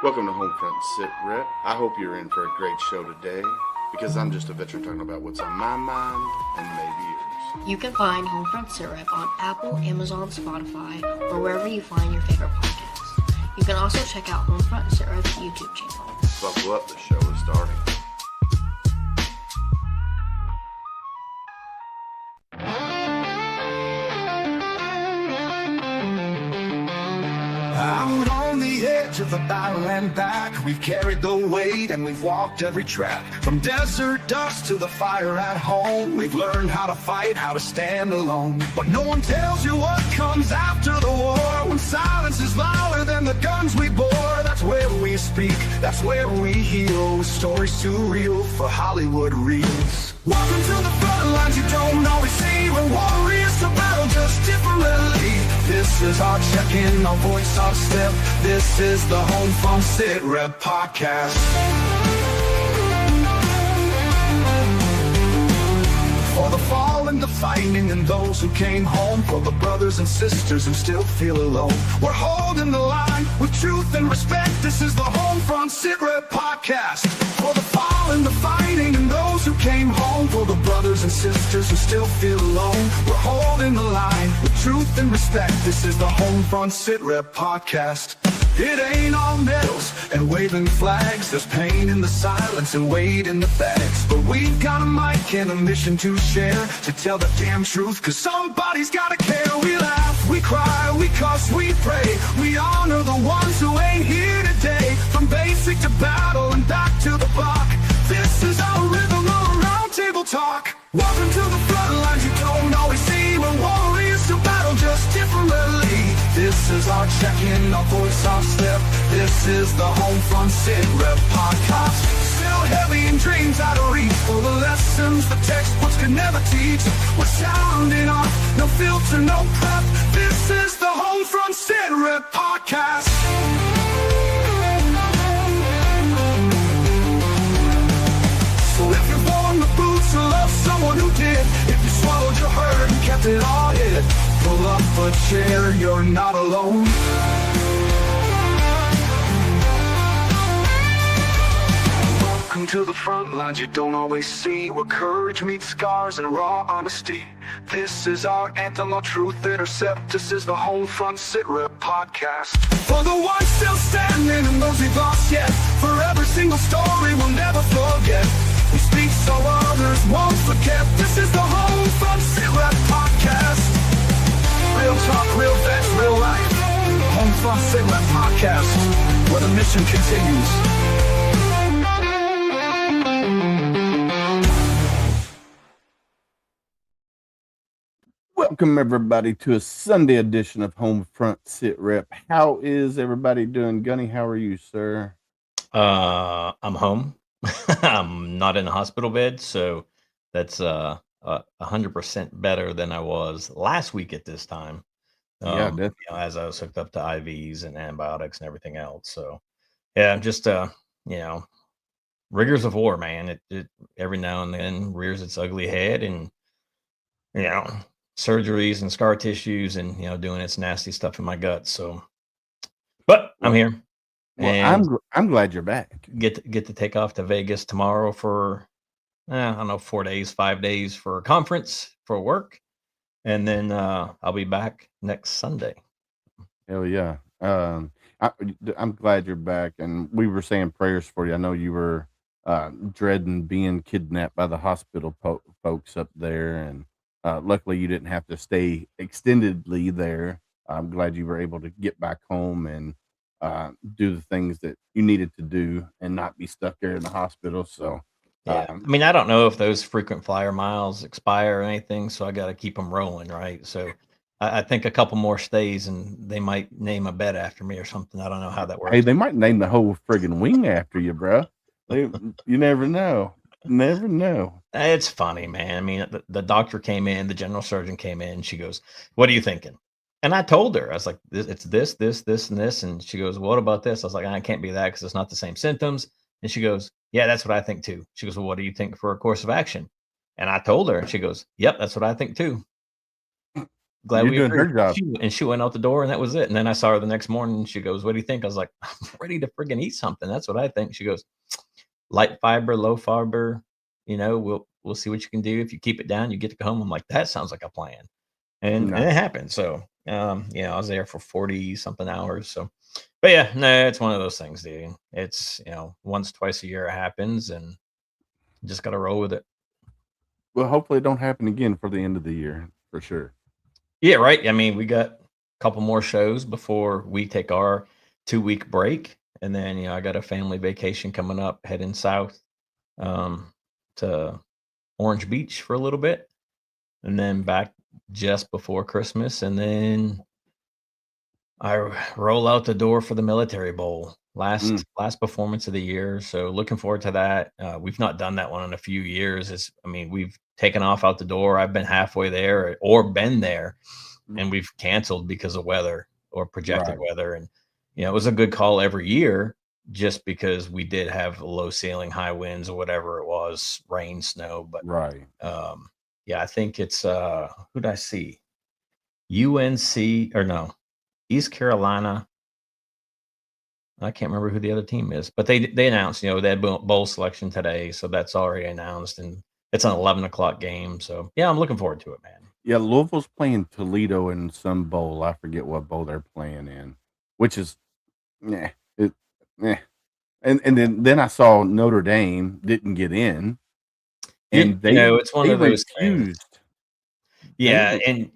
Welcome to Homefront Sit Rep. I hope you're in for a great show today because I'm just a veteran talking about what's on my mind and maybe yours. You can find Homefront Sit Rep on Apple, Amazon, Spotify, or wherever you find your favorite podcasts. You can also check out Homefront Sit Rep's YouTube channel. Buckle up, the show is starting. Out on the edge of the battle and back, we've carried the weight and we've walked every track. From desert dust to the fire at home, we've learned how to fight, how to stand alone. But no one tells you what comes after the war, when silence is louder than the guns we bore. That's where we speak, that's where we heal, with stories too real for Hollywood reels. Welcome to the front lines you don't always see, we're warriors to battle just differently. This is our check-in, our voice, our step. This is the Homefront Sit Rep podcast. For the fallen, the fighting, and those who came home. For the brothers and sisters who still feel alone. We're holding the line with truth and respect. This is the Homefront Sit Rep podcast. For the fallen, the fighting, and those who came home. For the brothers and sisters who still feel alone. We're holding the line with truth and respect. This is the Homefront Sit Rep podcast. It ain't all medals and waving flags. There's pain in the silence and weight in the bags. But we've got a mic and a mission to share, to tell the damn truth, cause somebody's gotta care. We laugh, we cry, we cuss, we pray. We honor the ones who ain't here today. From basic to battle and back to the block. This is our rhythm of round table talk. Welcome to the front lines you don't always see. We're warriors to battle just differently. This is our check-in, our voice, our step. This is the Homefront Sit Rep podcast. Still heavy in dreams out of reach, for the lessons the textbooks could never teach. We're sounding off, no filter, no prep. This is the Homefront Sit Rep podcast. So if you're born with boots or love someone who did, if you swallowed your hurt and kept it all hid, pull up a chair, you're not alone. Welcome to the front lines you don't always see, where courage meets scars and raw honesty. This is our anthem, our truth intercept. This is the Homefront Sit Rep podcast. For the ones still standing and those we've lost yet, for every single story we'll never forget. We speak so others won't forget. This is the Homefront Sit Rep podcast. Real talk, real vets, real life. Homefront Sit Rep podcast, where the mission continues. Welcome everybody to a Sunday edition of Homefront Sit Rep. How is everybody doing? Gunny, how are you, sir? I'm home. I'm not in a hospital bed, so that's 100% better than I was last week at this time. Yeah, definitely. As I was hooked up to IVs and antibiotics and everything else. So yeah, just rigors of war, man. It every now and then rears its ugly head, and surgeries and scar tissues, and doing its nasty stuff in my gut. So, but I'm here. Well, and I'm glad you're back. get to take off to Vegas tomorrow for I don't know, 4 days, 5 days for a conference for work, and then I'll be back next Sunday. Hell yeah. I'm glad you're back, and we were saying prayers for you. I know you were dreading being kidnapped by the hospital folks up there, and luckily you didn't have to stay extendedly there. I'm glad you were able to get back home and do the things that you needed to do and not be stuck there in the hospital. So Yeah, I mean, I don't know if those frequent flyer miles expire or anything, so I got to keep them rolling, right? So I think a couple more stays, and they might name a bed after me or something. I don't know how that works. hey, they might name the whole friggin' wing after you, bro. You never know. Never know. It's funny, man. I mean, the doctor came in, the general surgeon came in. She goes, "What are you thinking?" And I told her, I was like, "It's this, and this." And she goes, "What about this?" I was like, "I can't be that because it's not the same symptoms." And she goes, "Yeah, that's what I think too." She goes, "Well, what do you think for a course of action?" And I told her, and she goes, "Yep, that's what I think too." glad You're we doing her agreed." job. She went out the door, and that was it. And then I saw her the next morning, and she goes, "What do you think?" I was like, "I'm ready to friggin' eat something. That's what I think." She goes, "Light fiber, low fiber, we'll see what you can do. If you keep it down, you get to go home." I'm like, "That sounds like a plan." And Nice. it happened. So, I was there for 40 something hours. So, but yeah, no, it's one of those things, dude. It's, once, twice a year it happens, and you just got to roll with it. Well, hopefully it don't happen again for the end of the year, for sure. Yeah, right. I mean, we got a couple more shows before we take our 2-week break. And then, I got a family vacation coming up, heading south um, to Orange Beach for a little bit, and then back just before Christmas. And then I roll out the door for the Military Bowl, Mm, last performance of the year. So looking forward to that. We've not done that one in a few years. We've taken off out the door. I've been halfway there or been there, r and we've canceled because of weather or projected right, weather. And it was a good call every year, just because we did have low ceiling, high winds, or whatever it was, rain, snow. But right. yeah, I think it's who did I see? UNC, or no, East Carolina. I can't remember who the other team is, but they announced, they had bowl selection today, so that's already announced, and it's an 11 o'clock game. So yeah, I'm looking forward to it, man. Yeah, Louisville's playing Toledo in some bowl. I forget what bowl they're playing in, which is, yeah, it, eh. And then I saw Notre Dame didn't get in, and It's one they of those things. refused. They Yeah, re and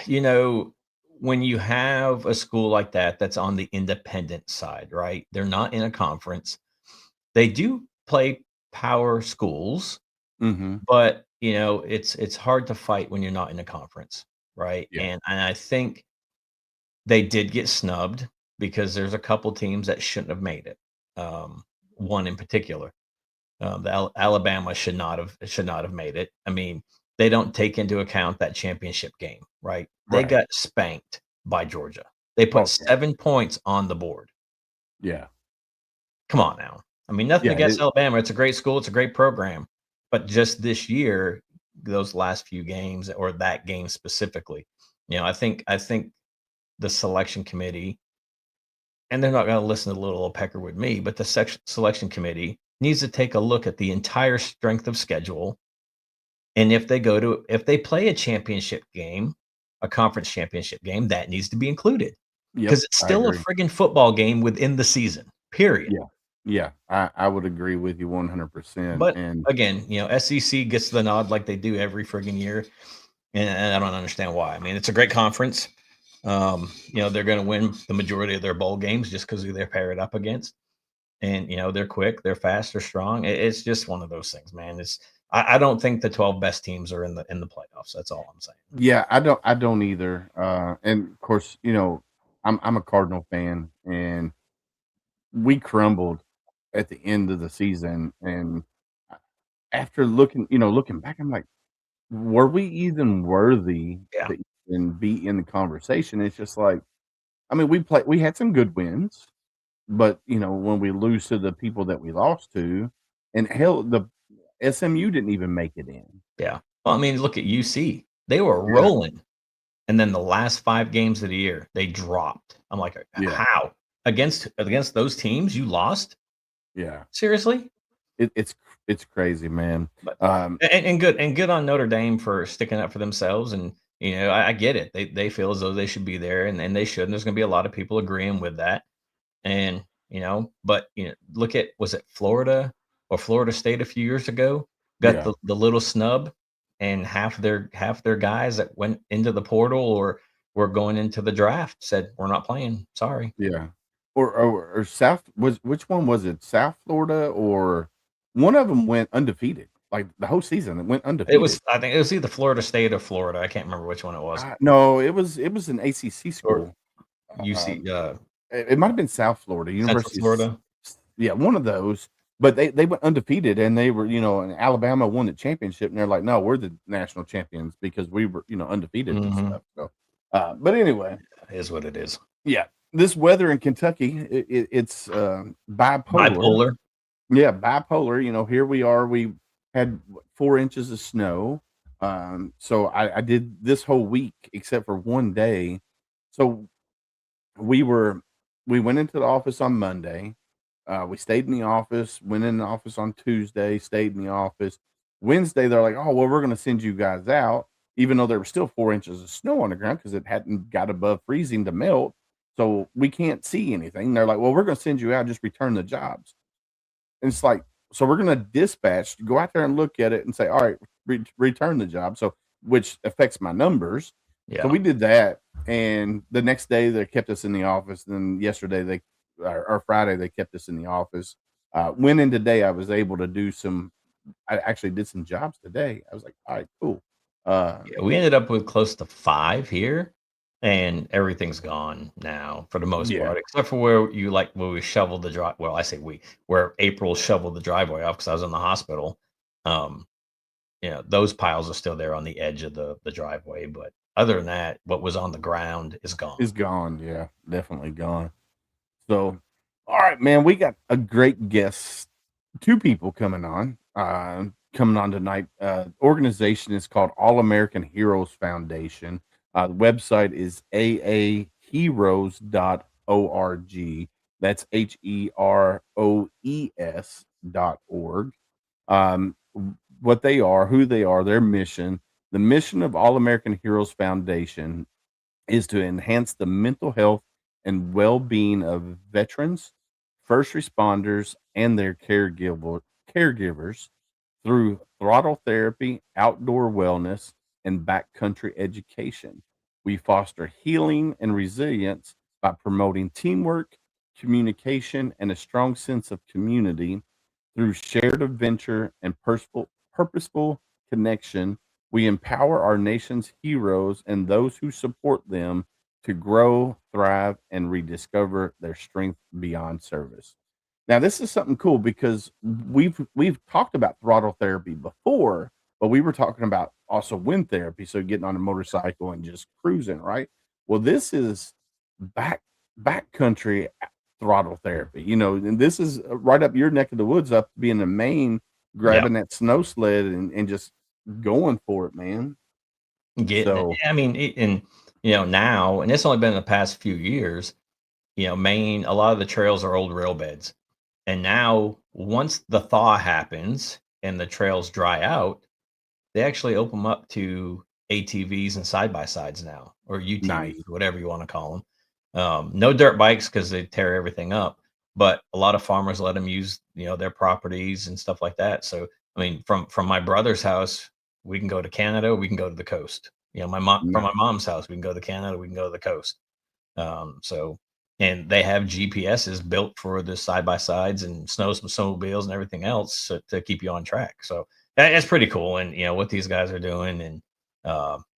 you know, when you have a school like that that's on the independent side, right? They're not in a conference. They do play power schools, Mhm. but it's hard to fight when you're not in a conference, right? Yeah. And I think they did get snubbed because there's a couple teams that shouldn't have made it. One in particular, Alabama should not have made it. I mean, they don't take into account that championship game, right? They Right. got spanked by Georgia. They put Oh, yeah. 7 points on the board. Yeah. Come on now. I mean, nothing Yeah, against Alabama. It's a great school. It's a great program. But just this year, those last few games, or that game specifically, I think the selection committee, and they're not going to listen to little old Pecker with me, but the selection committee needs to take a look at the entire strength of schedule. And if they play a championship game, a conference championship game, that needs to be included, Yep, because it's I still a agree. friggin' football game within the season, period. Yeah. Yeah, I would agree with you 100%, But and again, SEC gets the nod like they do every friggin' year, and I don't understand why. I mean, it's a great conference. They're going to win the majority of their bowl games just because they're paired up against, and they're quick, they're fast, they're strong. It's just one of those things, man. I don't think the 12 best teams are in the playoffs. That's all I'm saying. yeah, I don't either, and of course, I'm a Cardinal fan, and we crumbled at the end of the season, and after looking back, I'm like, were we even worthy Yeah, to even be in the conversation? It's just like, I mean, we had some good wins, but, when we lose to the people that we lost to, and hell, the SMU didn't even make it in. yeah. Well, I mean, look at UC. They were Yeah, rolling, and then the last 5 games of the year, they dropped. I'm like, yeah, how against those teams you lost? yeah. Seriously? It's crazy, man. But Um, and good on Notre Dame for sticking up for themselves. And I get it. They feel as though they should be there, and they should. And there's going to be a lot of people agreeing with that. And but look at, was it Florida or Florida State a few years ago, got yeah, the little snub, and half their guys that went into the portal or were going into the draft said, "We're not playing. Sorry." yeah. Or South was which one was it? South Florida, or one of them went undefeated, like, the whole season, it went undefeated. I think it was either Florida State or Florida. I can't remember which one it was. No, it was an ACC Or school. UC, Um, it might have been South Florida, Central University of Florida. yeah, one of those, but they went undefeated, and they were, and Alabama won the championship, and they're like, "No, we're the national champions because we were, undefeated and Mhm. stuff." So, but anyway, Is what it is. yeah, this weather in Kentucky, it's bipolar. Bipolar. Yeah, bipolar. Here we are. We had 4 inches of snow. So I did this whole week except for one day. So we were we went into the office on Monday. We stayed in the office, went in the office on Tuesday, stayed in the office. Wednesday, they're like, "Oh, well, we're going to send you guys out," even though there was still 4 inches of snow on the ground because it hadn't got above freezing to melt. So we can't see anything. They're like, "Well, we're going to send you out. Just return the jobs." And it's like, so we're going to dispatch, go out there and look at it and say, "All right, return the job." So, which affects my numbers. So Yeah. we did that. And the next day they kept us in the office. Then yesterday or Friday, they kept us in the office. Went in today, I was able to I actually did some jobs today. I was like, all right, cool. Yeah, we ended up with close to 5 here, and everything's gone now for the most Yeah, part, except for where we shoveled the drive. Well, I say where April shoveled the driveway off because I was in the hospital. Um, those piles are still there on the edge of the driveway, but other than that, what was on the ground is gone. it's gone. Yeah, definitely gone. So, all right, man, we got a great guest. Two people coming on tonight. Organization is called All American Heroes Foundation. The website is aaheroes.org. That's HEROES.org. What they are, who they are, their mission. The mission of All American Heroes Foundation is to enhance the mental health and well-being of veterans, first responders, and their caregivers through throttle therapy, outdoor wellness, and backcountry education. We foster healing and resilience by promoting teamwork, communication, and a strong sense of community through shared adventure and purposeful connection. We empower our nation's heroes and those who support them to grow, thrive, and rediscover their strength beyond service. Now, this is something cool because we've talked about throttle therapy before, but we were talking about also wind therapy, so getting on a motorcycle and just cruising, right? Well, this is back backcountry throttle therapy, and this is right up your neck of the woods, up being the Maine, Yeah, grabbing that snow sled and just going for it, man. getting it. So Yeah, I mean, and now, and it's only been in the past few years. Maine, a lot of the trails are old rail beds. And now, once the thaw happens and the trails dry out, they actually open them up to ATVs and side by sides now, or nice. UTVs, whatever you want to call them. No dirt bikes because they tear everything up, but a lot of farmers let them use their properties and stuff like that. So I mean, from my brother's house, we can go to Canada, we can go to the coast. My mom from Nice. my mom's house, we can go to Canada, we can go to the coast. So, and they have GPSs built for the side by sides and snowmobiles and everything else to keep you on track. So it's pretty cool, and what these guys are doing, and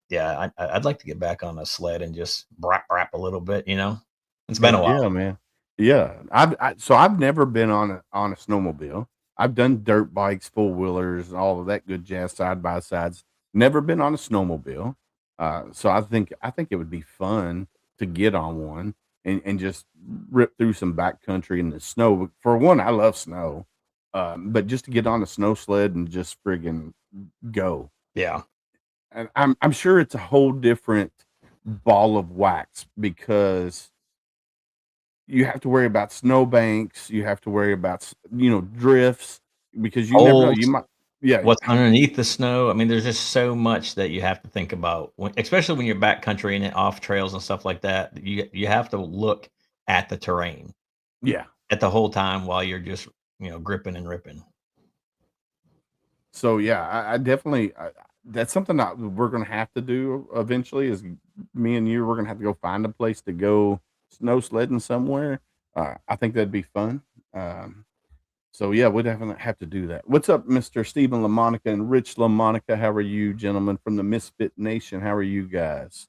yeah, I'd like to get back on a sled and just brap a little bit. It's been Heck a while. yeah, man. Yeah, I've never been on a snowmobile. I've done dirt bikes, four wheelers, all of that good jazz, side by sides. Never been on a snowmobile. So I think it would be fun to get on one and just rip through some backcountry in the snow. For one, I love snow, but just to get on a snow sled and just friggin' go. Yeah. And I'm sure it's a whole different ball of wax because you have to worry about snowbanks, you have to worry about drifts because you never know, Holes, you might. Yeah, what's underneath the snow. I mean, there's just so much that you have to think about, especially when you're backcountry and off trails and stuff like that. You have to look at the terrain yeah. at the whole time while you're just gripping and ripping. So yeah, I definitely that's something that we're gonna have to do eventually. Is me and you, we're gonna have to go find a place to go snow sledding somewhere. I think that'd be fun. So yeah, we definitely have to do that. What's up, Mr. Stephen LaMonica and Rich LaMonica? How are you, gentlemen from the Misfit Nation? How are you guys?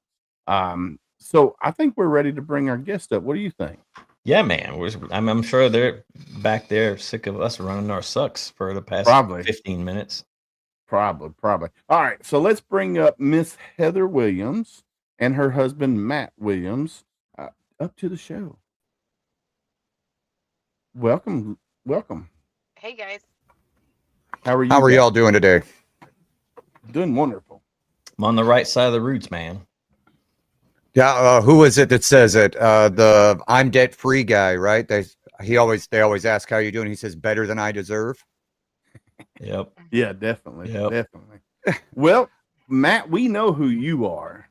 So I think we're ready to bring our guest up. What do you think? Yeah, man. I'm sure they're back there sick of us running our sucks for the past Probably, 15 minutes. probably. All right, so let's bring up Miss Heather Williams and her husband Matt Williams uh, up to the show. Welcome, welcome. Hey guys. How are How you are guys? y'all doing today? Doing wonderful. I'm on the right side of the roots, man. Yeah, who is it that says it? The I'm debt free guy, right? They always ask how you doing. He says better than I deserve. Yep. Yeah, definitely. Yep. Definitely. Well, Matt, we know who you are.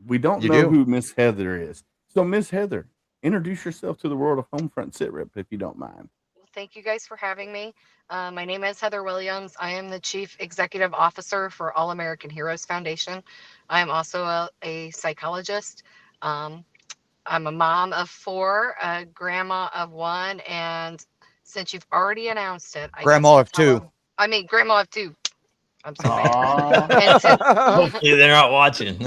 We don't You know do? who Miss Heather is. So, Miss Heather, introduce yourself to the world of Homefront Sit Rep, if you don't mind. Thank you guys for having me. My name is Heather Williams. I am the Chief Executive Officer for All American Heroes Foundation. I am also a psychologist. Um, I'm a mom of 4, a grandma of 1, and since you've already announced it, I Grandma guess of 2. I mean, grandma of 2. I'm so bad. Aw. And since Hopefully they're not watching.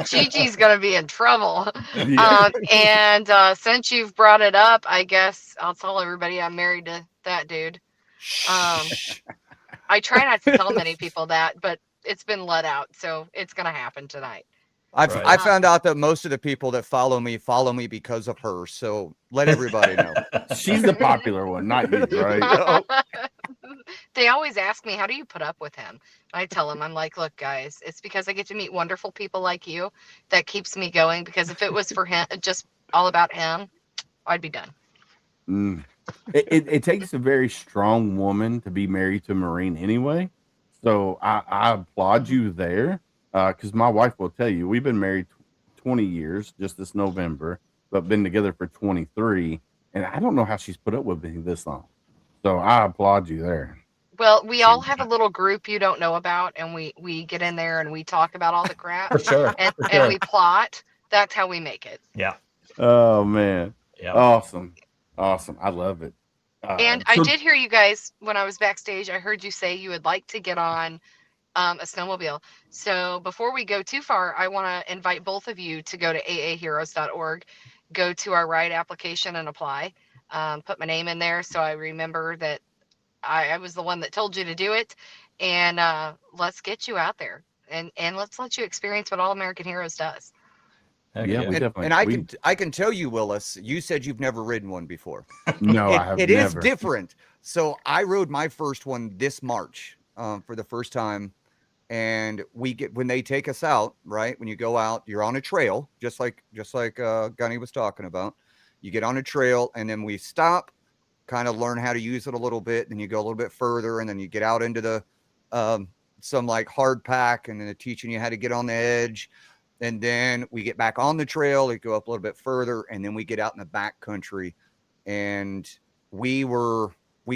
Gigi's gonna be in trouble. Yeah. And since you've brought it up, I guess I'll tell everybody I'm married to that dude. I try not to tell many people that, but it's been let out, so it's gonna happen tonight. Right. I found out that most of the people that follow me because of her. So let everybody know. She's the popular one, not you, right? They always ask me, how do you put up with him? I tell them, I'm like, look, guys, it's because I get to meet wonderful people like you that keeps me going. Because if it was for him, just all about him, I'd be done. Mm. It takes a very strong woman to be married to a Marine anyway. So I applaud you there. Because my wife will tell you, we've been married 20 years just this November, but been together for 23. And I don't know how she's put up with me this long. So I applaud you there. Well, we all have a little group you don't know about, and we get in there and we talk about all the crap For sure. and For sure. we plot. That's how we make it. Yeah. Oh, man. Yeah. Awesome. Awesome. I love it. And I did hear you guys when I was backstage. I heard you say you would like to get on a snowmobile. So before we go too far, I want to invite both of you to go to aaheroes.org, go to our ride application and apply. Put my name in there so I remember that I was the one that told you to do it. And let's get you out there and let's let you experience what All American Heroes does. Heck Yeah, yeah. we definitely. And I can tell you, Willis, you said you've never ridden one before. No, I have It never. is different. So I rode my first one this March for the first time. And when they take us out, right? When you go out, you're on a trail, just like Gunny was talking about. You get on a trail and then we stop, kind of learn how to use it a little bit. Then you go a little bit further and then you get out into the some like hard pack, and then they're teaching you how to get on the edge. And then we get back on the trail, we go up a little bit further, and then we get out in the backcountry. And we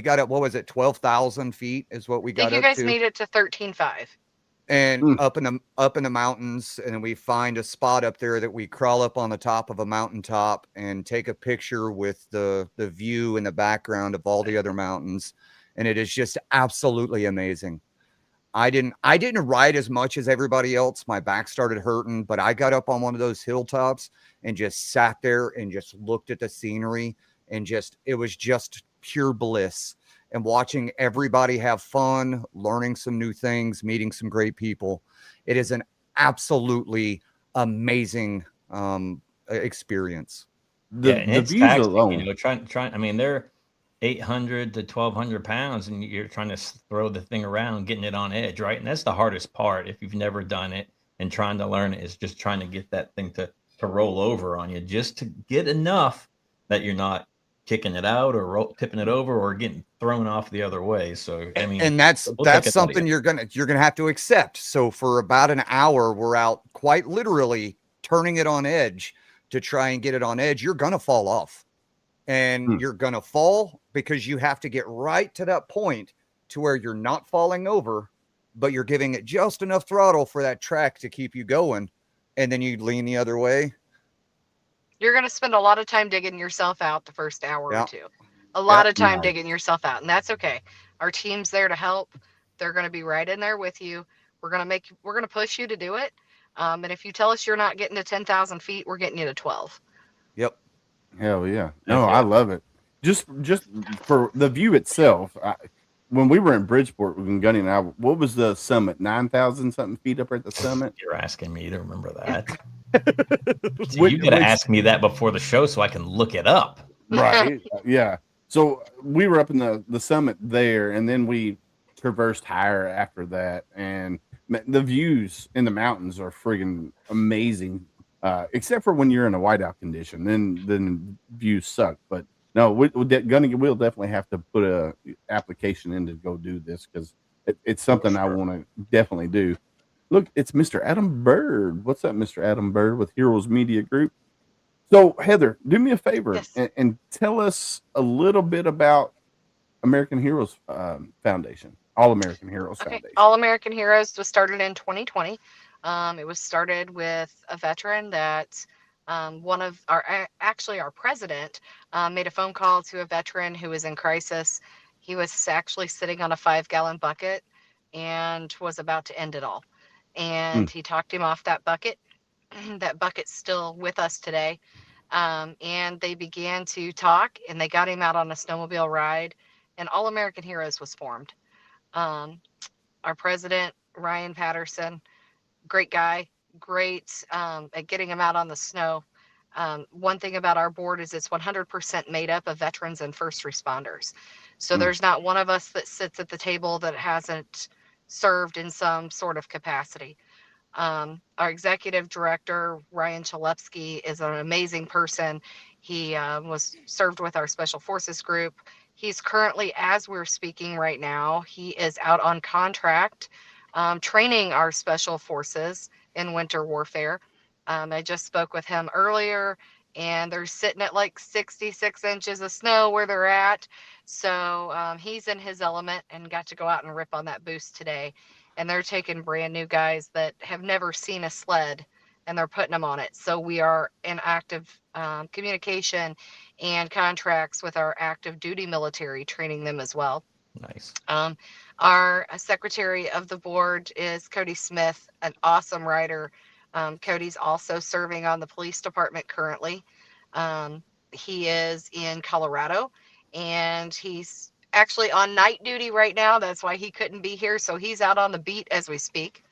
got up, what was it, 12,000 feet is what we I got think you up guys to. made it to 13.5. And up in the mountains, and we find a spot up there that we crawl up on the top of a mountaintop and take a picture with the view in the background of all the other mountains. And it is just absolutely amazing. I didn't ride as much as everybody else. My back started hurting, but I got up on one of those hilltops and just sat there and just looked at the scenery, and it was just pure bliss. And watching everybody have fun, learning some new things, meeting some great people. It is an absolutely amazing experience. The it's views taxing, alone. trying. I mean, they're 800 to 1,200 pounds, and you're trying to throw the thing around, getting it on edge, right? And that's the hardest part. If you've never done it and trying to learn it, is just trying to get that thing to roll over on you, just to get enough that you're not kicking it out or tipping it over or getting thrown off the other way. So I mean, and that's something you're gonna have to accept. So for about an hour, we're out quite literally turning it on edge to try and get it on edge. You're gonna fall off, and you're gonna fall because you have to get right to that point to where you're not falling over, but you're giving it just enough throttle for that track to keep you going, and then you lean the other way. You're going to spend a lot of time digging yourself out the first hour or two. A lot of time digging yourself out, and that's okay. Our team's there to help. They're going to be right in there with you. We're going to push you to do it. And if you tell us you're not getting to 10,000 feet, we're getting you to 12. Yep. Hell yeah. No, I love it. Just for the view itself. When we were in Bridgeport with Gunny and I, what was the summit? 9,000 something feet up at the summit? You're asking me to remember that. So you got to ask me that before the show so I can look it up. Right. Yeah. So we were up in the summit there, and then we traversed higher after that. And the views in the mountains are friggin' amazing. Except for when you're in a whiteout condition, then views suck. But no, we'll definitely have to put a application in to go do this because it's something I want to definitely do. Look, it's Mr. Adam Bird. What's up, Mr. Adam Bird with Heroes Media Group? So, Heather, do me a favor Yes. and tell us a little bit about American Heroes Foundation, All American Heroes Okay. Foundation. All American Heroes was started in 2020. It was started with a veteran that one of actually our president made a phone call to a veteran who was in crisis. He was actually sitting on a 5-gallon bucket and was about to end it all. And he talked him off that bucket. That bucket's still with us today. And they began to talk and they got him out on a snowmobile ride, and All American Heroes was formed. Our president, Ryan Patterson, great guy, great at getting him out on the snow. One thing about our board is it's 100% made up of veterans and first responders. So there's not one of us that sits at the table that hasn't served in some sort of capacity. Our executive director, Ryan Chalupsky, is an amazing person. He was served with our special forces group. He's currently, as we're speaking right now, he is out on contract training our special forces in winter warfare. I just spoke with him earlier, and they're sitting at like 66 inches of snow where they're at. So he's in his element and got to go out and rip on that boost today. And they're taking brand new guys that have never seen a sled and they're putting them on it. So we are in active communication and contracts with our active duty military, training them as well. Nice. Our secretary of the board is Cody Smith, an awesome writer. Cody's also serving on the police department currently. He is in Colorado, and he's actually on night duty right now. That's why he couldn't be here. So he's out on the beat as we speak.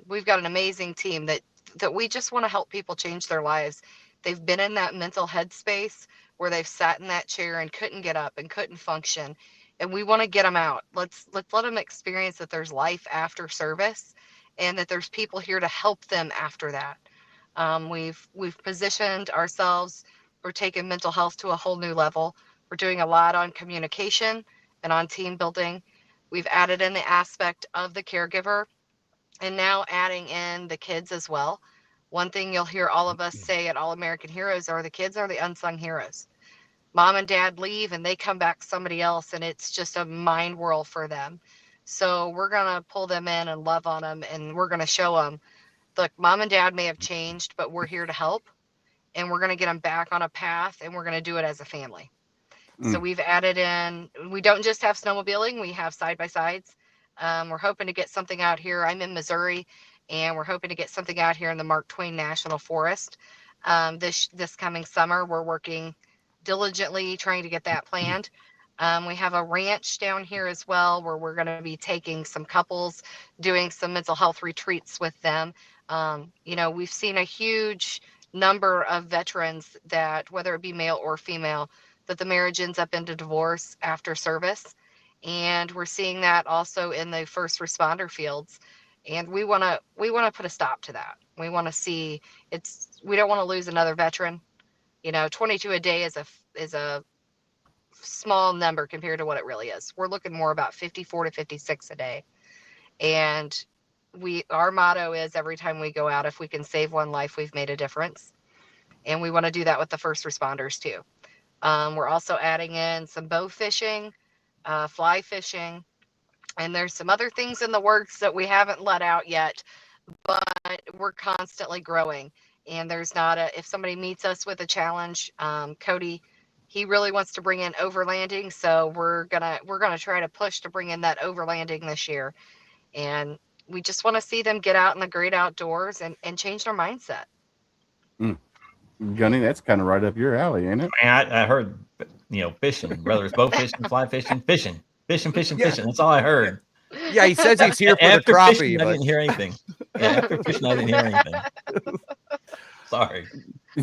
We've got an amazing team that we just want to help people change their lives. They've been in that mental headspace where they've sat in that chair and couldn't get up and couldn't function. And we want to get them out. Let's let them experience that there's life after service and that there's people here to help them after that. We've positioned ourselves. We're taking mental health to a whole new level. We're doing a lot on communication and on team building. We've added in the aspect of the caregiver and now adding in the kids as well. One thing you'll hear all of us say at All American Heroes are the kids are the unsung heroes. Mom and dad leave and they come back somebody else, and it's just a mind whirl for them. So we're going to pull them in and love on them, and we're going to show them, look, mom and dad may have changed, but we're here to help, and we're going to get them back on a path, and we're going to do it as a family. So we've added in, we don't just have snowmobiling, we have side-by-sides. We're hoping to get something out here. I'm in Missouri, and we're hoping to get something out here in the Mark Twain National Forest. This coming summer, we're working diligently trying to get that planned. We have a ranch down here as well where we're going to be taking some couples, doing some mental health retreats with them. We've seen a huge number of veterans that, whether it be male or female, that the marriage ends up into divorce after service. And we're seeing that also in the first responder fields. And we want to put a stop to that. We want to see we don't want to lose another veteran. 22 a day is a small number compared to what it really is. We're looking more about 54 to 56 a day. And our motto is every time we go out, if we can save one life, we've made a difference. And we want to do that with the first responders too. We're also adding in some bow fishing, fly fishing, and there's some other things in the works that we haven't let out yet, but we're constantly growing. And there's if somebody meets us with a challenge, Cody, he really wants to bring in overlanding. So we're gonna try to push to bring in that overlanding this year. And we just want to see them get out in the great outdoors and change their mindset. Gunny, that's kind of right up your alley, ain't it? Man, I heard, fishing, whether it's bow fishing, fly fishing, fishing. Yeah. That's all I heard. Yeah, he says he's here for the After crappie, fishing, but I didn't hear anything. After fishing, I didn't hear anything. Sorry.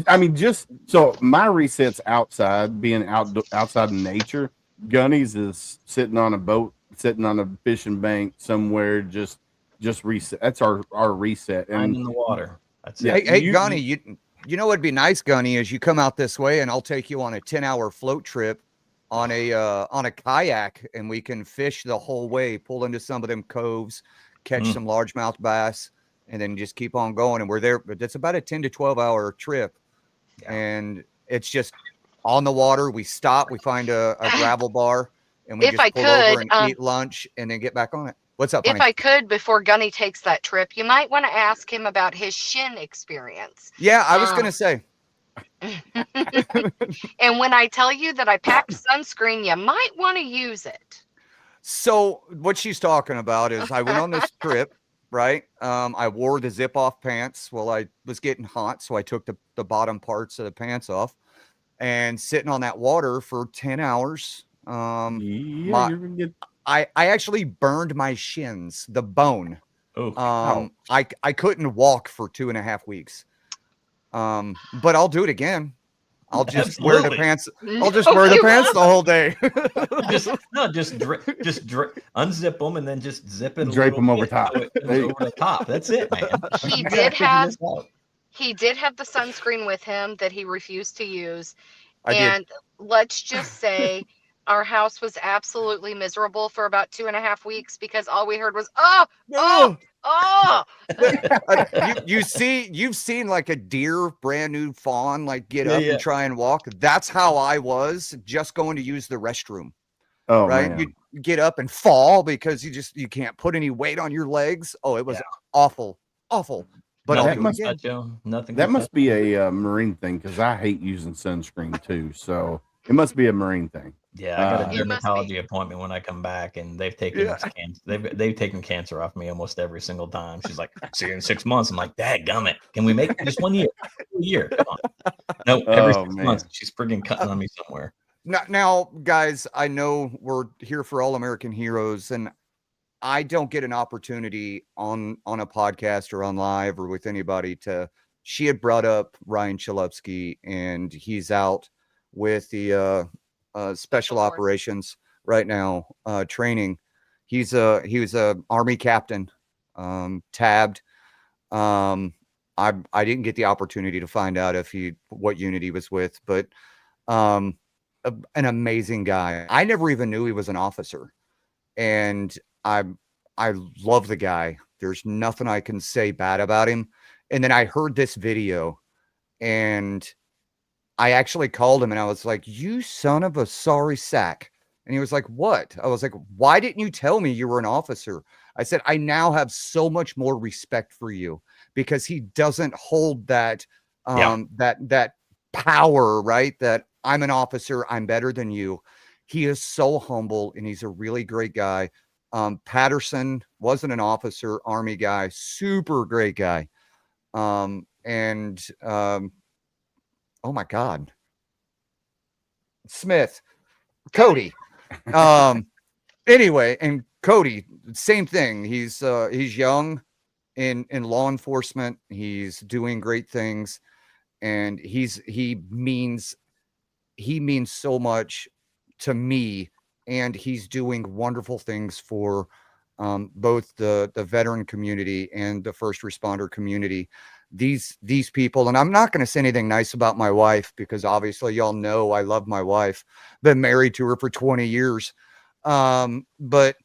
I mean, just so my reset's outside, being outside in nature. Gunny's is sitting on a boat, sitting on a fishing bank somewhere, just just reset. That's our reset. I'm And in the water. That's Yeah, it. Hey, Gunny, you know what'd be nice, Gunny, is you come out this way and I'll take you on a 10-hour float trip on a kayak, and we can fish the whole way, pull into some of them coves, catch some largemouth bass, and then just keep on going. And we're there, but it's about a 10 to 12-hour trip. Yeah. And it's just on the water. We stop, we find a gravel bar, and we If just I pull over could, and eat lunch and then get back on it. What's up, if honey? I could, before Gunny takes that trip, you might want to ask him about his shin experience. Yeah, I was gonna say. And when I tell you that I packed sunscreen, you might want to use it. So what she's talking about is I went on this trip, right? I wore the zip off pants while I was getting hot. So I took the bottom parts of the pants off and sitting on that water for 10 hours. yeah, you're gonna get. I actually burned my shins, the bone. Oh, I couldn't walk for 2.5 weeks. But I'll do it again. I'll just wear the Absolutely. pants. I'll just wear the pants the whole day. just unzip them and then just zip it. Drape a them little over bit top. so it goes over the top. That's it, man. He You did gotta figure have this out. he did have the sunscreen with him that he refused to use. I did. And let's just say our house was absolutely miserable for about 2.5 weeks because all we heard was, oh. You've seen like a deer, brand new fawn, like get up Yeah. and try and walk. That's how I was just going to use the restroom. Oh Right, man. you get up and fall because you can't put any weight on your legs. Oh, it was awful. But Nothing I'll do it goes again. touch you. Nothing. That goes must touch be a marine thing because I hate using sunscreen too. So it must be a marine thing. you. Yeah, I got a It must be. dermatology appointment when I come back, and they've taken they've taken cancer off me almost every single time. She's like, "See you in 6 months." I'm like, "Dadgummit, can we make just 1 year? 1 year? Come on." No, every Oh, 6 man. months she's friggin' cutting on me somewhere. Now, guys, I know we're here for All American Heroes, and I don't get an opportunity on a podcast or on live or with anybody to. She had brought up Ryan Chalupsky, and he's out with the special operations right now, training. He was a Army captain, tabbed. I didn't get the opportunity to find out what unit he was with, but an amazing guy. I never even knew he was an officer, and I love the guy. There's nothing I can say bad about him. And then I heard this video, and I actually called him and I was like, "You son of a sorry sack." And he was like, "What?" I was like, "Why didn't you tell me you were an officer?" I said, "I now have so much more respect for you," because he doesn't hold that that power, right? That I'm an officer, I'm better than you. He is so humble, and he's a really great guy. Patterson wasn't an officer, Army guy, super great guy. Oh my God, Smith, Cody. Anyway, and Cody, same thing. He's young in law enforcement. He's doing great things, and he means so much to me, and he's doing wonderful things for both the veteran community and the first responder community. These people, and I'm not going to say anything nice about my wife because obviously y'all know I love my wife. Been married to her for 20 years. But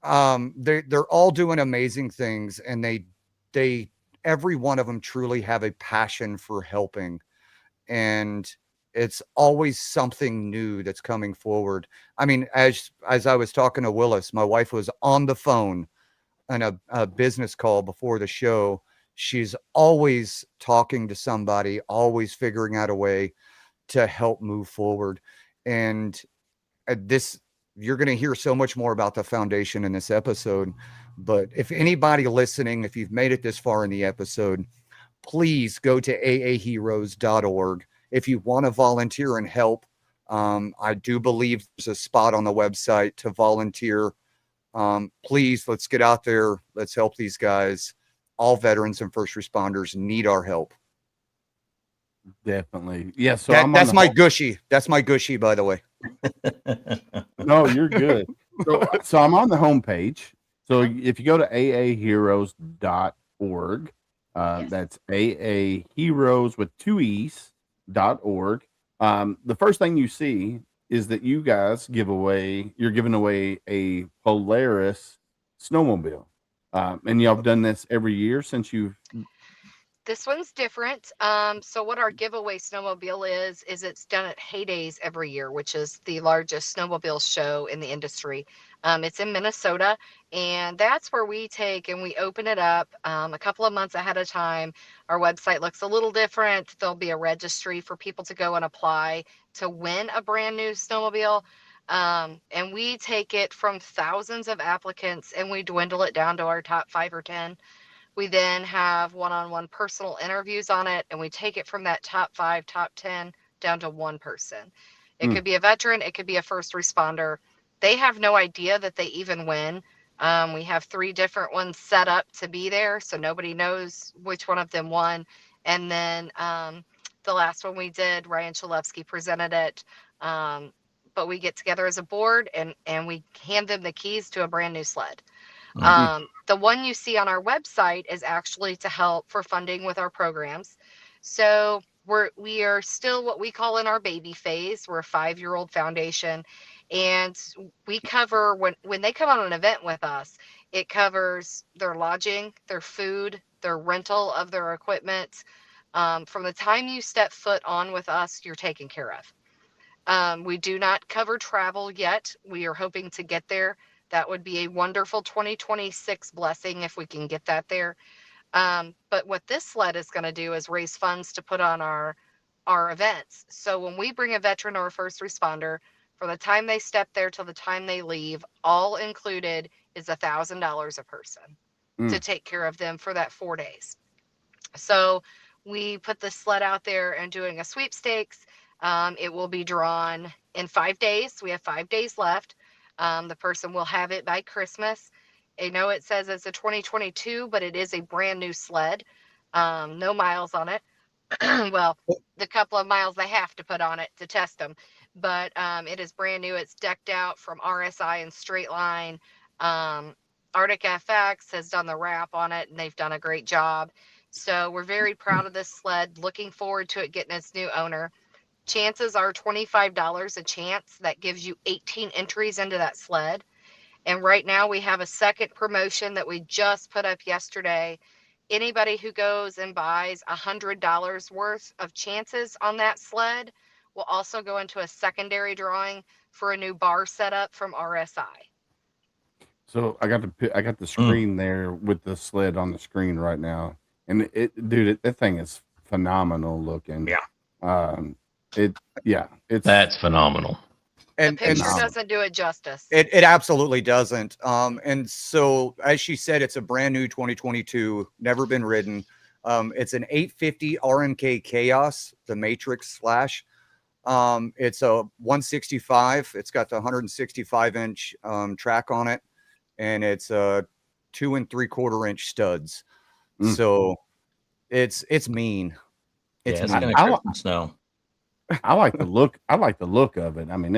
they're all doing amazing things, and they every one of them truly have a passion for helping, and it's always something new that's coming forward. I mean, as I was talking to Willis, my wife was on the phone on a business call before the show. She's always talking to somebody, always figuring out a way to help move forward. And you're going to hear so much more about the foundation in this episode. But if anybody listening, if you've made it this far in the episode, please go to aaheroes.org. If you want to volunteer and help, I do believe there's a spot on the website to volunteer. Please, let's get out there. Let's help these guys. All veterans and first responders need our help. Definitely. Yeah. So that's my gushy. That's my gushy, by the way. No, you're good. So I'm on the homepage. So if you go to aaheroes.org, Yes. that's aaheroes with 2 E's.org. The first thing you see is that you guys you're giving away a Polaris snowmobile. And y'all have done this every year since you've. This one's different. So what our giveaway snowmobile is it's done at Heydays every year, which is the largest snowmobile show in the industry. It's in Minnesota, and that's where we take and we open it up a couple of months ahead of time. Our website looks a little different. There'll be a registry for people to go and apply to win a brand new snowmobile. And we take it from thousands of applicants and we dwindle it down to our top 5 or 10. We then have one-on-one personal interviews on it, and we take it from that top 5, top 10 down to one person. It could be a veteran, it could be a first responder. They have no idea that they even win. We have 3 different ones set up to be there, so nobody knows which one of them won. And then the last one we did, Ryan Chalevsky presented it. But we get together as a board and we hand them the keys to a brand new sled. The one you see on our website is actually to help for funding with our programs. So we are still what we call in our baby phase. We're a 5-year-old foundation, and we cover when they come on an event with us, it covers their lodging, their food, their rental of their equipment. From the time you step foot on with us, you're taken care of. We do not cover travel yet. We are hoping to get there. That would be a wonderful 2026 blessing if we can get that there. But what this sled is going to do is raise funds to put on our events. So when we bring a veteran or a first responder, from the time they step there till the time they leave, all included is $1,000 a person to take care of them for that 4 days. So we put the sled out there and doing a sweepstakes. It will be drawn in 5 days. We have 5 days left. The person will have it by Christmas. I know it says it's a 2022, but it is a brand new sled. No miles on it. Well, the couple of miles they have to put on it to test them. But it is brand new. It's decked out from RSI and Straight Line. Arctic FX has done the wrap on it, and they've done a great job. So we're very proud of this sled. Looking forward to it getting its new owner. Chances are $25 a chance. That gives you 18 entries into that sled. And right now we have a second promotion that we just put up yesterday. Anybody who goes and buys $100 worth of chances on that sled will also go into a secondary drawing for a new bar setup from RSI. So I got the screen there with the sled on the screen right now, and that thing is phenomenal looking. Yeah. It's That's phenomenal. And the picture doesn't do it justice. It absolutely doesn't. And so, as she said, it's a brand new 2022, never been ridden. It's an 850 RMK Chaos, the Matrix Slash. It's a 165. It's got the 165-inch track on it, and it's 2 3/4-inch studs. So it's mean. It's gonna snow. I like the look. I like the look of it. I mean,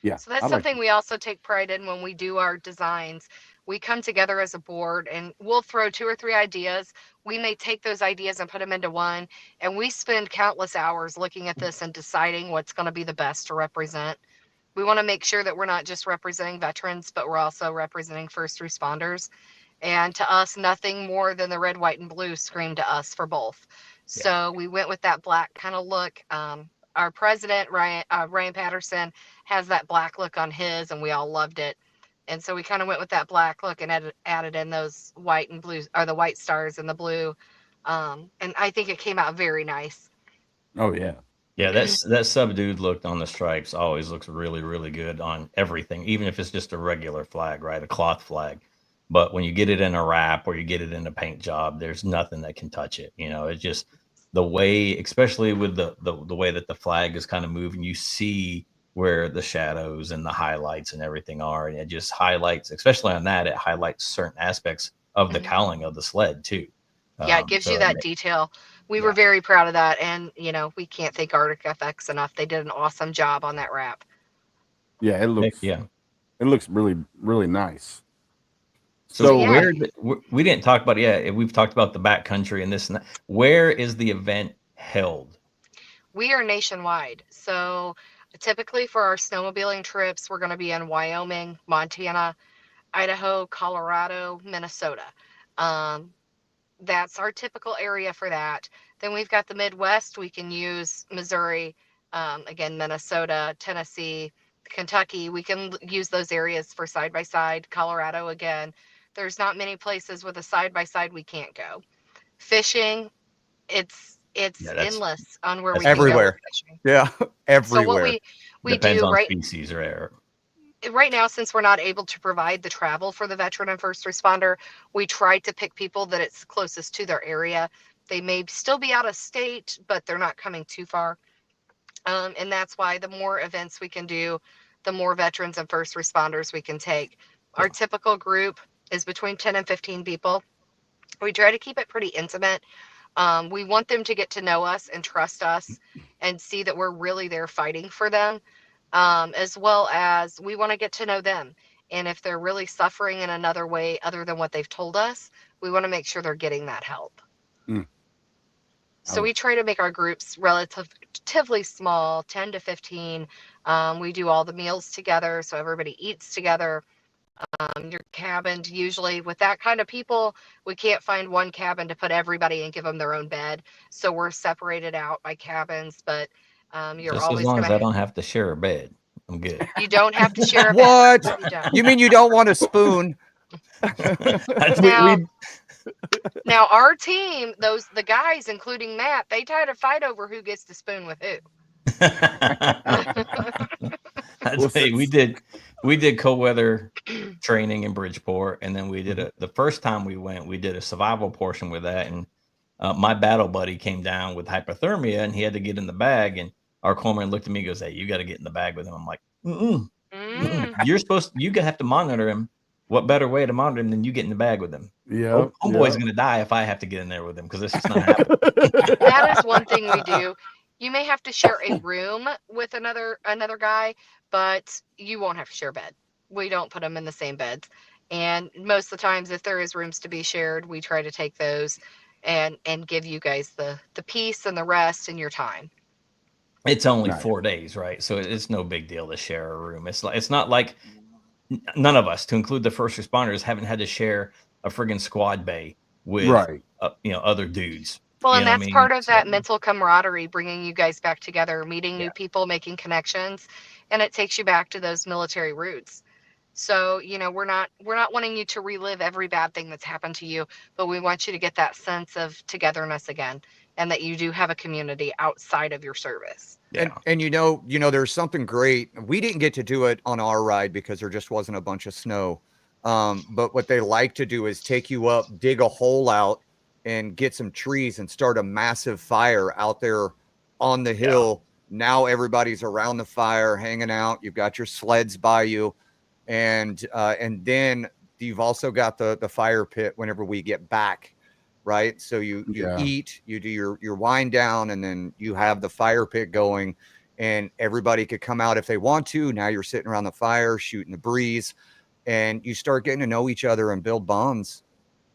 yeah. So that's something we also take pride in when we do our designs. We come together as a board and we'll throw 2 or 3 ideas. We may take those ideas and put them into one, and we spend countless hours looking at this and deciding what's going to be the best to represent. We want to make sure that we're not just representing veterans, but we're also representing first responders. And to us, nothing more than the red, white, and blue screamed to us for both. So we went with that black kind of look. Our president, Ryan Patterson, has that black look on his, and we all loved it. And so we kind of went with that black look and added in those white and blue, or the white stars and the blue. And I think it came out very nice. Oh, yeah. Yeah, that subdued look on the stripes always looks really, really good on everything, even if it's just a regular flag, right? A cloth flag. But when you get it in a wrap or you get it in a paint job, there's nothing that can touch it. You know, it's just the way, especially with the way that the flag is kind of moving, you see where the shadows and the highlights and everything are. And it just highlights, especially on that, it highlights certain aspects of the cowling of the sled too. Yeah, it gives you that detail. We were very proud of that. And, you know, we can't thank Arctic FX enough. They did an awesome job on that wrap. Yeah, it looks really, really nice. So yeah. we didn't talk about it yet. We've talked about the backcountry and this and that. Where is the event held? We are nationwide. So typically for our snowmobiling trips, we're going to be in Wyoming, Montana, Idaho, Colorado, Minnesota. Um, that's our typical area for that. Then we've got the Midwest. We can use Missouri, again, Minnesota, Tennessee, Kentucky. We can use those areas for side by side. Colorado, again. There's not many places with a side by side we can't go. Fishing, it's Yeah, endless on where we that's can go with Everywhere. fishing. Yeah, So what everywhere. we depends do on right species right now, since we're not able to provide the travel for the veteran and first responder, we try to pick people that it's closest to their area. They may still be out of state, but they're not coming too far. And that's why the more events we can do, the more veterans and first responders we can take. Our typical group is between 10 and 15 people. We try to keep it pretty intimate. We want them to get to know us and trust us and see that we're really there fighting for them, as well as we want to get to know them. And if they're really suffering in another way other than what they've told us, we want to make sure they're getting that help. Mm. So Oh. we try to make our groups relatively small, 10 to 15. We do all the meals together, so everybody eats together. You're cabined. Usually with that kind of people, we can't find one cabin to put everybody and give them their own bed. So we're separated out by cabins, but you're Just as always long going as I to, don't have to share a bed, I'm good. you don't have to share a bed. What? You don't. You mean you don't want a spoon? Now, now our team, the guys, including Matt, they try to fight over who gets to spoon with who. I'd say we did cold weather training in Bridgeport, and then we did the first time we went, we did a survival portion with that, and my battle buddy came down with hypothermia, and he had to get in the bag, and our corpsman looked at me and goes, "Hey, you got to get in the bag with him." I'm like, You're you have to monitor him. What better way to monitor him than you get in the bag with him? Yeah. Homeboy's gonna die if I have to get in there with him because this is not happening. That is one thing we do. You may have to share a room with another guy, but you won't have to share a bed. We don't put them in the same beds. And most of the times, if there is rooms to be shared, we try to take those and give you guys the peace and the rest and your time. It's only Nice. 4 days, right? So it's no big deal to share a room. It's not like none of us, to include the first responders, haven't had to share a friggin' squad bay with other dudes. Well, and that's part of that mental camaraderie, bringing you guys back together, meeting new people, making connections, and it takes you back to those military roots. So, we're not wanting you to relive every bad thing that's happened to you, but we want you to get that sense of togetherness again, and that you do have a community outside of your service. Yeah. And there's something great. We didn't get to do it on our ride because there just wasn't a bunch of snow. But what they like to do is take you up, dig a hole out, and get some trees and start a massive fire out there on the hill. Yeah. Now everybody's around the fire, hanging out. You've got your sleds by you. And then you've also got the fire pit whenever we get back, right? So you eat, you do your wind down, and then you have the fire pit going, and everybody could come out if they want to. Now you're sitting around the fire, shooting the breeze, and you start getting to know each other and build bonds.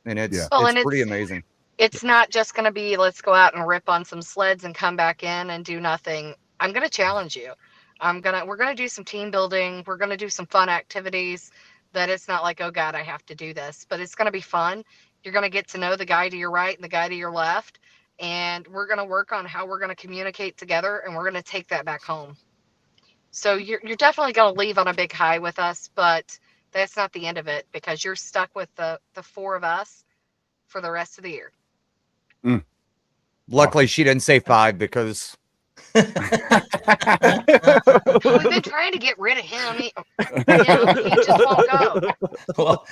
And it's pretty amazing. It's not just going to be, let's go out and rip on some sleds and come back in and do nothing. I'm going to challenge you. We're going to do some team building. We're going to do some fun activities that it's not like, oh God, I have to do this, but it's going to be fun. You're going to get to know the guy to your right and the guy to your left. And we're going to work on how we're going to communicate together, and we're going to take that back home. So you're definitely going to leave on a big high with us, but that's not the end of it, because you're stuck with the four of us for the rest of the year. Luckily, she didn't say 5 because we've been trying to get rid of him. He just won't go. Well,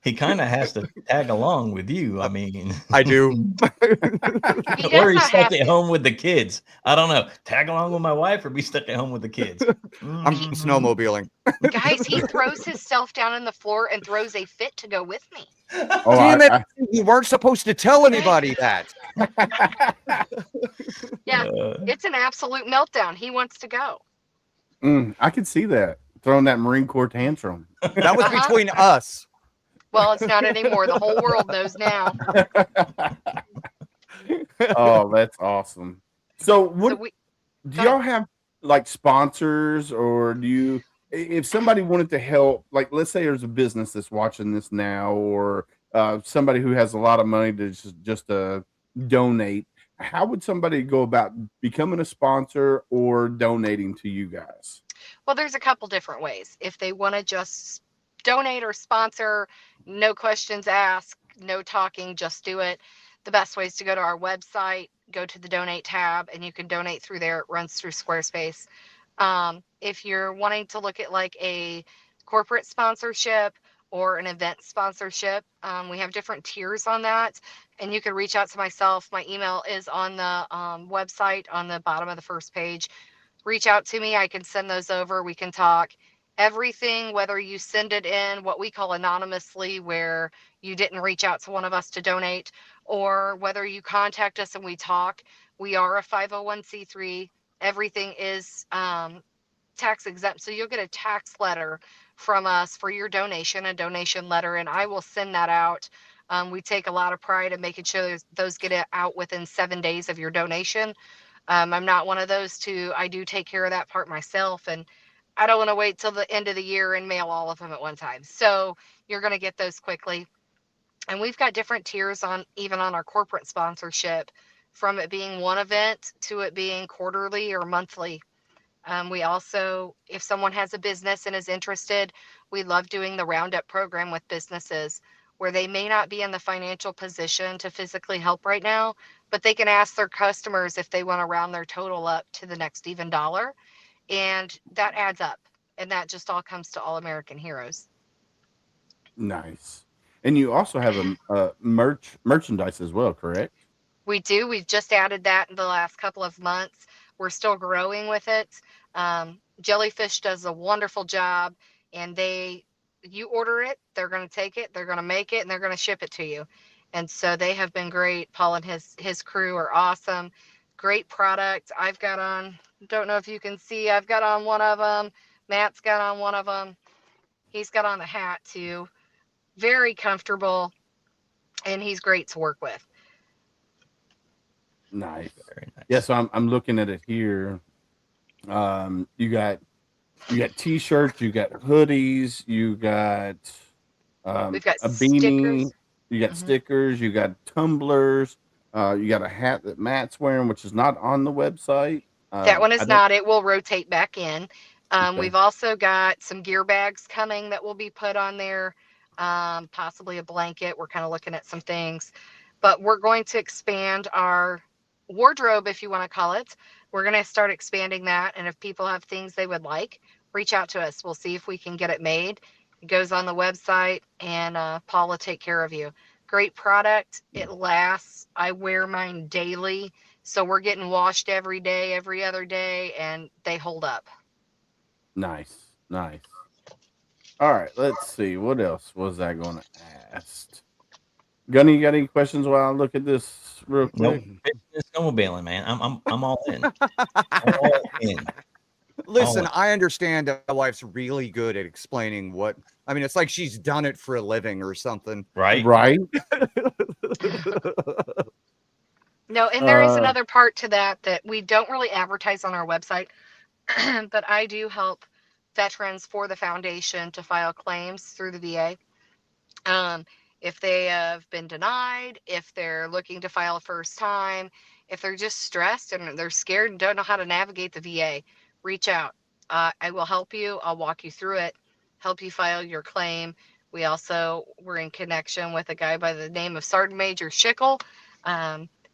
he kind of has to tag along with you. I mean, I do. Or he's stuck at home with the kids. I don't know. Tag along with my wife or be stuck at home with the kids. I'm snowmobiling. Guys, he throws himself down on the floor and throws a fit to go with me. Oh, damn it. You weren't supposed to tell anybody that. Yeah, it's an absolute meltdown. He wants to go. I could see that. Throwing that Marine Corps tantrum. That was between us. Well, it's not anymore. The whole world knows now. Oh, that's awesome. So So what we do go ahead. y'all have, like, sponsors, or do you, if somebody wanted to help, like, let's say there's a business that's watching this now, or somebody who has a lot of money to just donate, how would somebody go about becoming a sponsor or donating to you guys? Well, there's a couple different ways. If they want to just donate or sponsor, no questions asked, no talking, just do it. The best way is to go to our website, go to the donate tab, and you can donate through there. It runs through Squarespace. If you're wanting to look at like a corporate sponsorship or an event sponsorship, we have different tiers on that. And you can reach out to myself. My email is on the website on the bottom of the first page. Reach out to me. I can send those over. We can talk. Everything, whether you send it in what we call anonymously, where you didn't reach out to one of us to donate, or whether you contact us and we talk, we are a 501c3. Everything is tax exempt. So you'll get a tax letter from us for your donation, a donation letter, and I will send that out. We take a lot of pride in making sure those get out within 7 days of your donation. I'm not one of those two. I do take care of that part myself, and I don't want to wait till the end of the year and mail all of them at one time. So you're going to get those quickly. And we've got different tiers on even on our corporate sponsorship, from it being one event to it being quarterly or monthly. We also, if someone has a business and is interested, we love doing the Roundup program with businesses where they may not be in the financial position to physically help right now, but they can ask their customers if they want to round their total up to the next even dollar. And that adds up. And that just all comes to All American Heroes. Nice. And you also have a merchandise as well, correct? We do. We've just added that in the last couple of months. We're still growing with it. Jellyfish does a wonderful job, and you order it, they're going to take it, they're going to make it, and they're going to ship it to you. And so they have been great. Paul and his crew are awesome. Great product. I've got on, don't know if you can see, I've got on one of them. Matt's got on one of them. He's got on the hat too. Very comfortable, and he's great to work with. Nice. Very nice. Yeah, so I'm looking at it here. You got t-shirts, you got hoodies, you got We've got a beanie, stickers. you got Mhm. stickers, you got tumblers, you got a hat that Matt's wearing, which is not on the website. That one I is don't. not. It will rotate back in. Okay. We've also got some gear bags coming that will be put on there, possibly a blanket. We're kind of looking at some things, but we're going to expand our wardrobe, if you want to call it. We're going to start expanding that. And if people have things they would like, reach out to us. We'll see if we can get it made. It goes on the website, and Paul will take care of you. Great product. It lasts. I wear mine daily. So we're getting washed every day, every other day, and they hold up. Nice. All right, let's see. What else was I going to ask? Gunny, you got any questions while I look at this real quick? Nope. It's snowmobiling, man. I'm all in. All in. Listen, I understand that my wife's really good at explaining what. I mean, it's like she's done it for a living or something. Right. No, and there is another part to that we don't really advertise on our website, but I do help veterans for the foundation to file claims through the VA. If they have been denied, if they're looking to file first time, if they're just stressed and they're scared and don't know how to navigate the VA, reach out. I will help you. I'll walk you through it, help you file your claim. We're in connection with a guy by the name of Sergeant Major Schickel.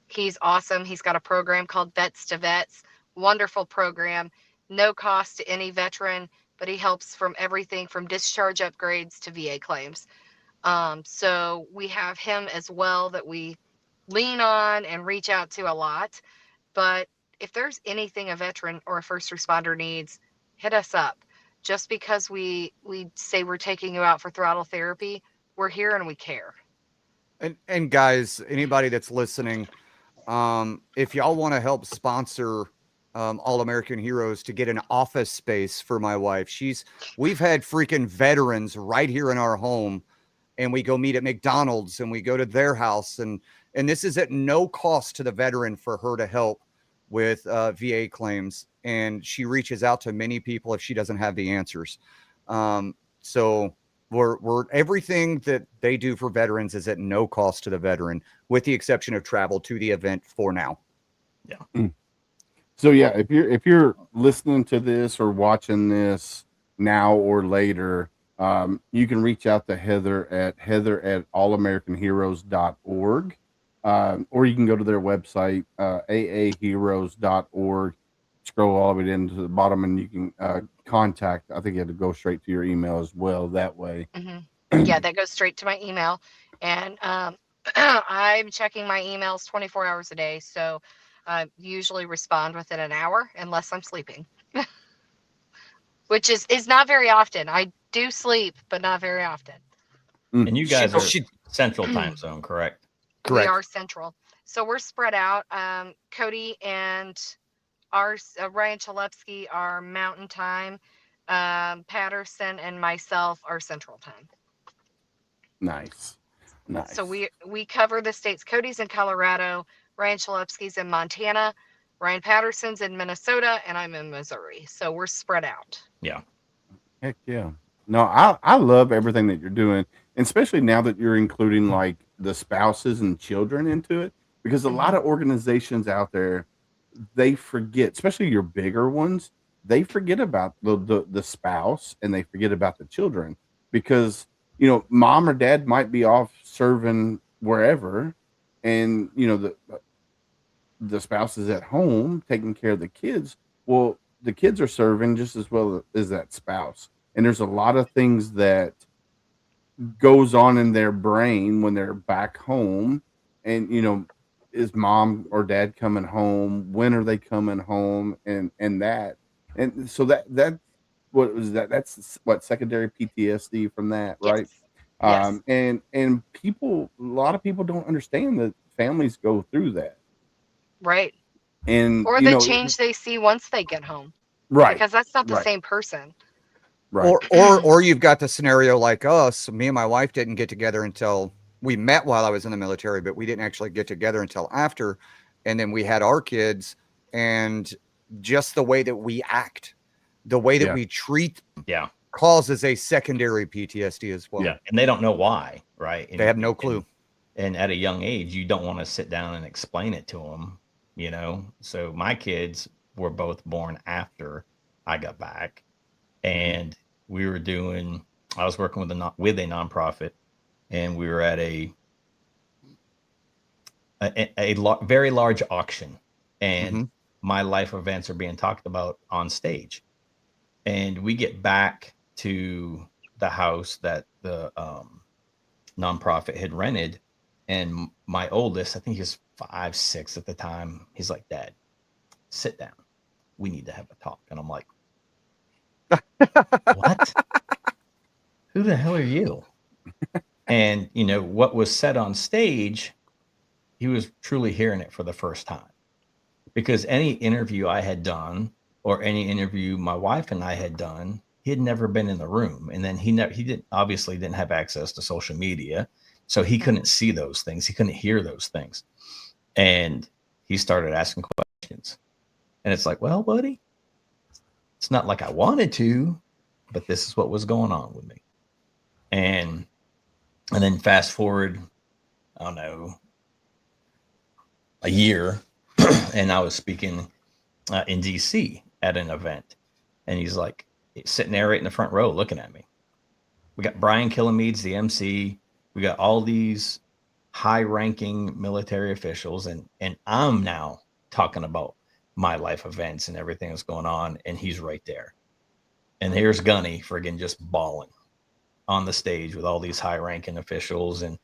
He's awesome. He's got a program called Vets to Vets. Wonderful program. No cost to any veteran, but he helps from everything from discharge upgrades to VA claims. So we have him as well that we lean on and reach out to a lot. But if there's anything a veteran or a first responder needs, hit us up. Just because we say we're taking you out for throttle therapy, we're here and we care. And guys, anybody that's listening, if y'all want to help sponsor All American Heroes to get an office space for my wife, we've had freaking veterans right here in our home and we go meet at McDonald's and we go to their house. And this is at no cost to the veteran for her to help with VA claims. And she reaches out to many people if she doesn't have the answers. So we're everything that they do for veterans is at no cost to the veteran, with the exception of travel to the event for now. Yeah. So yeah, if you're listening to this or watching this now or later, you can reach out to Heather at allamericanheroes.org, or you can go to their website, aaheroes.org. Scroll all the way into the bottom, and you can contact. I think you have to go straight to your email as well. That way, Yeah, that goes straight to my email, and I'm checking my emails 24 hours a day. So I usually respond within an hour, unless I'm sleeping, which is not very often. I do sleep, but not very often. And you guys are She- Central Time Zone, correct? We are Central, so we're spread out. Cody and our Ryan Chalupsky are Mountain Time. Patterson and myself are Central Time. nice. So we cover the states. Cody's in Colorado, Ryan Chalupsky's in Montana, Ryan Patterson's in Minnesota, and I'm in Missouri. So we're spread out. Yeah. Heck yeah. No, I love everything that you're doing, and especially now that you're including like the spouses and children into it, because a lot of organizations out there, they forget, especially your bigger ones, they forget about the spouse and they forget about the children, because mom or dad might be off serving wherever, and the spouse is at home taking care of the kids. Well, the kids are serving just as well as that spouse, and there's a lot of things that goes on in their brain when they're back home, and is mom or dad coming home? When are they coming home? And so that what was that? That's what, secondary PTSD from that, right? Yes. And a lot of people don't understand that families go through that, Right. and Or the change they see once they get home. right? Because that's not the right, same person. right. Or you've got the scenario like us. Me and my wife didn't get together until we met while I was in the military, but we didn't actually get together until after. And then we had our kids, and just the way that we act, the way that we treat Yeah. causes a secondary PTSD as well. Yeah. And they don't know why, right? They have no clue. And at a young age, you don't want to sit down and explain it to them, So my kids were both born after I got back, and I was working with a nonprofit, and we were at a very large auction, and my life events are being talked about on stage. And we get back to the house that the nonprofit had rented, and my oldest, I think he was 5, 6 at the time, he's like, "Dad, sit down. We need to have a talk." And I'm like, "What? Who the hell are you?" And what was said on stage, he was truly hearing it for the first time, because any interview I had done, or any interview my wife and I had done, he had never been in the room. And then he obviously didn't have access to social media, so he couldn't see those things. He couldn't hear those things. And he started asking questions. And it's like, "Well, buddy, it's not like I wanted to, but this is what was going on with me." And then fast forward, I don't know, a year, and I was speaking in DC at an event, and he's like sitting there right in the front row looking at me. We got Brian Killamedes, the MC. We got all these high-ranking military officials, and I'm now talking about my life events and everything that's going on, and he's right there. And here's Gunny friggin' just bawling on the stage with all these high-ranking officials and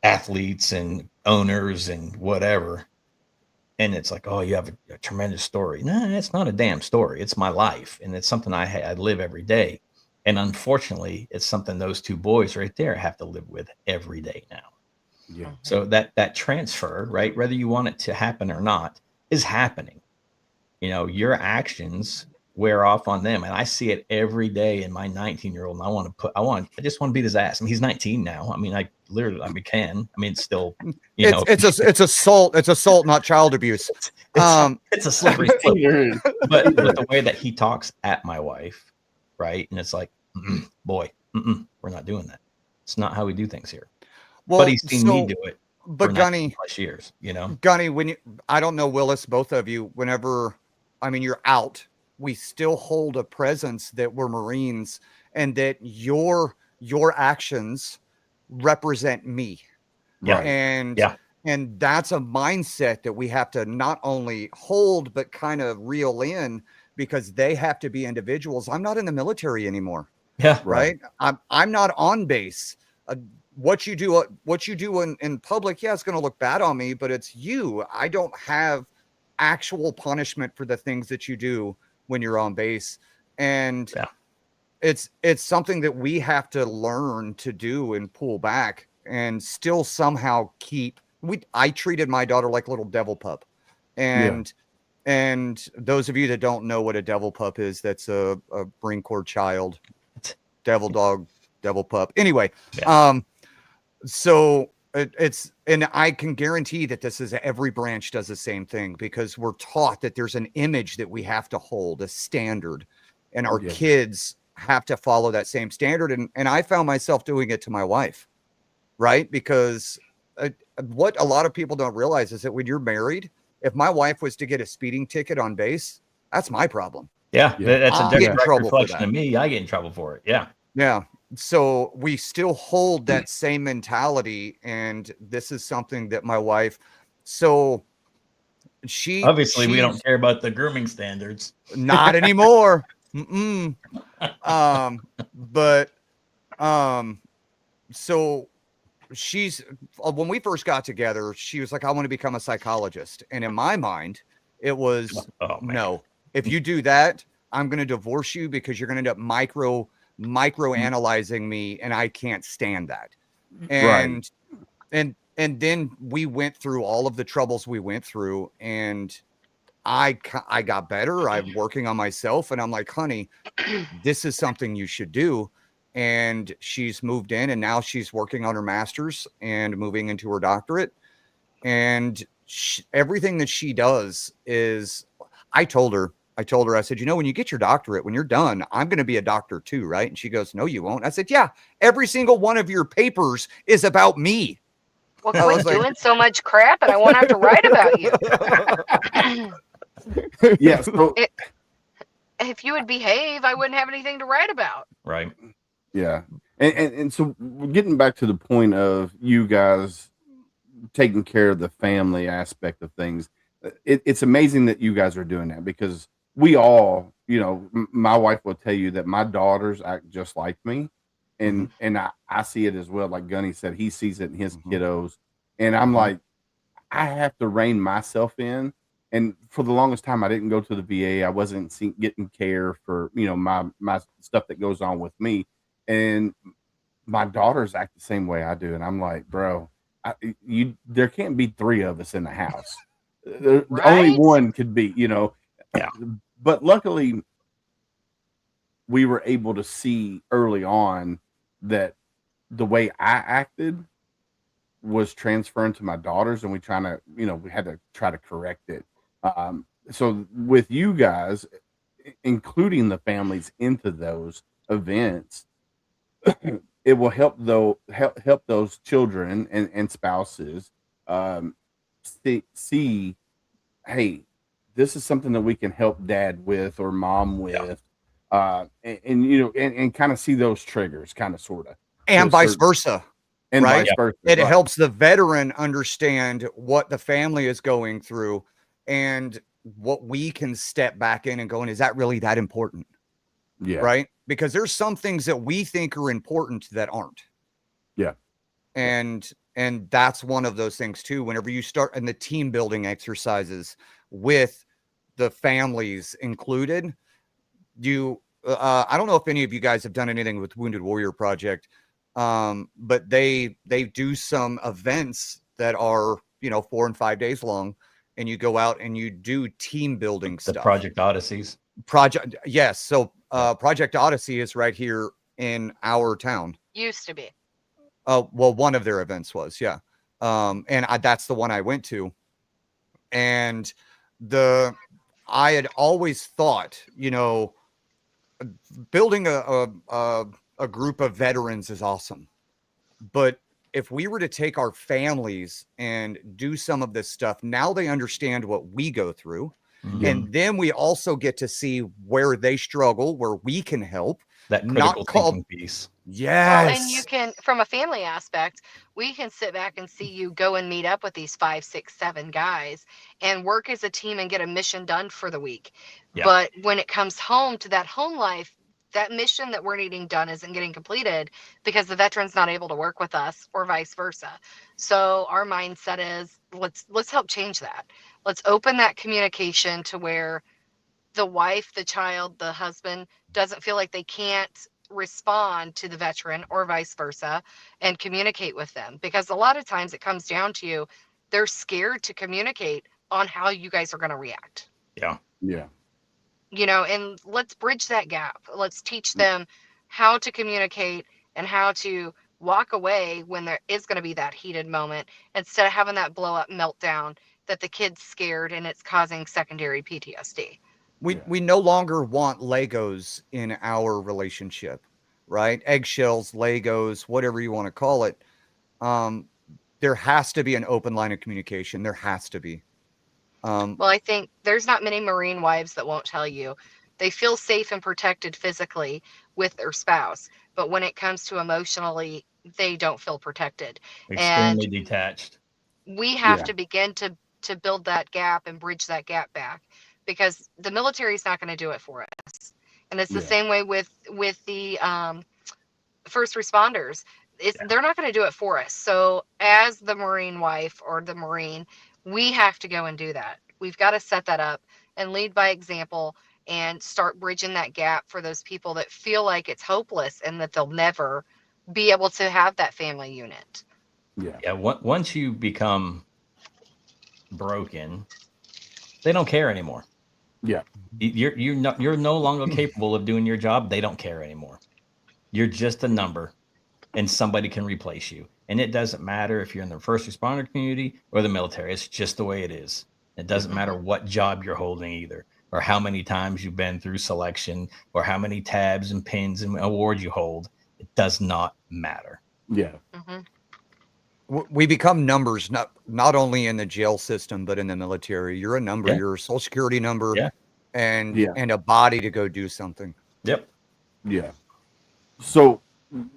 athletes and owners and whatever. And it's like, "Oh, you have a tremendous story." No, it's not a damn story. It's my life, and it's something I live every day. And unfortunately, it's something those two boys right there have to live with every day now. Yeah. So that transfer, right, whether you want it to happen or not, is happening. Your actions wear off on them. And I see it every day in my 19-year-old. And I just want to beat his ass. I mean, he's 19 now. I mean, I can. I mean, it's still, it's assault, not child abuse. It's a slippery slope. But the way that he talks at my wife, right? And it's like, boy, we're not doing that. It's not how we do things here. Well, but he's seen me do it. But Gunny, plus years, Gunny, I don't know, Willis, both of you, whenever, I mean, you're out, we still hold a presence that we're Marines and that your actions represent me. Right. And that's a mindset that we have to not only hold, but kind of reel in, because they have to be individuals. I'm not in the military anymore. Yeah. Right. I'm not on base. What you do in public, yeah, it's going to look bad on me, but it's you. I don't have actual punishment for the things that you do when you're on base. And it's something that we have to learn to do and pull back and still somehow keep. I treated my daughter like a little devil pup. And those of you that don't know what a devil pup is, that's a Marine Corps child, devil dog, devil pup. Anyway, so and I can guarantee that this is every branch does the same thing, because we're taught that there's an image that we have to hold, a standard, and our kids have to follow that same standard. And I found myself doing it to my wife, right? Because what a lot of people don't realize is that when you're married, if my wife was to get a speeding ticket on base, that's my problem. Yeah. That's a direct reflection of me. I get in trouble for it. Yeah. Yeah. So we still hold that same mentality. And this is something that my wife, so we don't care about the grooming standards. Not anymore. So when we first got together, she was like, I want to become a psychologist. And in my mind, it was, no, if you do that, I'm going to divorce you, because you're going to end up micro-analyzing me, and I can't stand that. And then we went through all of the troubles we went through, and I got better. I'm working on myself, and I'm like, honey, this is something you should do. And she's moved in, and now she's working on her master's and moving into her doctorate. And everything that she does is, I told her, I said, when you get your doctorate, when you're done, I'm going to be a doctor too, right? And she goes, no, you won't. I said, yeah, every single one of your papers is about me. Well, quit doing so much crap, and I won't have to write about you. Yes. If you would behave, I wouldn't have anything to write about. Right. Yeah. And so getting back to the point of you guys taking care of the family aspect of things, it's amazing that you guys are doing that, because we all, my wife will tell you that my daughters act just like me. And I see it as well. Like Gunny said, he sees it in his kiddos. And I'm like, I have to rein myself in. And for the longest time, I didn't go to the VA. I wasn't getting care for, my stuff that goes on with me. And my daughters act the same way I do. And I'm like, bro, there can't be three of us in the house. Right? Only one could be, Yeah. But luckily, we were able to see early on that the way I acted was transferring to my daughters, and we had to try to correct it. So with you guys, including the families into those events, it will help those children and spouses see, hey, this is something that we can help dad with or mom with, and kind of see those triggers, kind of, sort of, and vice versa. And right? Vice versa. It helps the veteran understand what the family is going through, and what we can step back in and go, is that really that important? Yeah. Right. Because there's some things that we think are important that aren't. Yeah. And that's one of those things too. Whenever you start in the team building exercises with the families included, I don't know if any of you guys have done anything with Wounded Warrior Project, but they do some events that are, 4 and 5 days long, and you go out and you do team building stuff. The Project Odysseys. Project, yes. So Project Odyssey is right here in our town. Used to be. Well, one of their events was, yeah. And that's the one I went to. And I had always thought, you know, building a group of veterans is awesome. But if we were to take our families and do some of this stuff, now they understand what we go through. Mhm. And then we also get to see where they struggle, where we can help. That Not critical called- thinking piece. Yes. Well, and you can, from a family aspect, we can sit back and see you go and meet up with these 5, 6, 7 guys and work as a team and get a mission done for the week. Yeah. But when it comes home to that home life, that mission that we're needing done isn't getting completed because the veteran's not able to work with us or vice versa. So our mindset is let's help change that. Let's open that communication to where the wife, the child, the husband doesn't feel like they can't respond to the veteran or vice versa and communicate with them, because a lot of times it comes down to they're scared to communicate on how you guys are going to react. Yeah. Yeah. You know, and let's bridge that gap. Let's teach them how to communicate and how to walk away when there is going to be that heated moment, instead of having that blow up meltdown that the kid's scared and it's causing secondary PTSD. We no longer want Legos in our relationship, right? Eggshells, Legos, whatever you want to call it. There has to be an open line of communication. There has to be. Well, I think there's not many Marine wives that won't tell you they feel safe and protected physically with their spouse, but when it comes to emotionally, they don't feel protected. Extremely detached. We have Yeah. to begin to build that gap and bridge that gap back, because the military is not going to do it for us. And it's the Yeah. same way with the first responders. They're not going to do it for us. So as the Marine wife or the Marine, we have to go and do that. We've got to set that up and lead by example and start bridging that gap for those people that feel like it's hopeless and that they'll never be able to have that family unit. Yeah. Yeah. Once you become broken, they don't care anymore. Yeah. You're no longer capable of doing your job. They don't care anymore. You're just a number, and somebody can replace you. And it doesn't matter if you're in the first responder community or the military. It's just the way it is. It doesn't matter what job you're holding either, or how many times you've been through selection, or how many tabs and pins and awards you hold. It does not matter. Yeah. We become numbers, not only in the jail system, but in the military. You're a number. Yeah. You're a social security number, Yeah. and Yeah. and a body to go do something. Yep. Yeah. So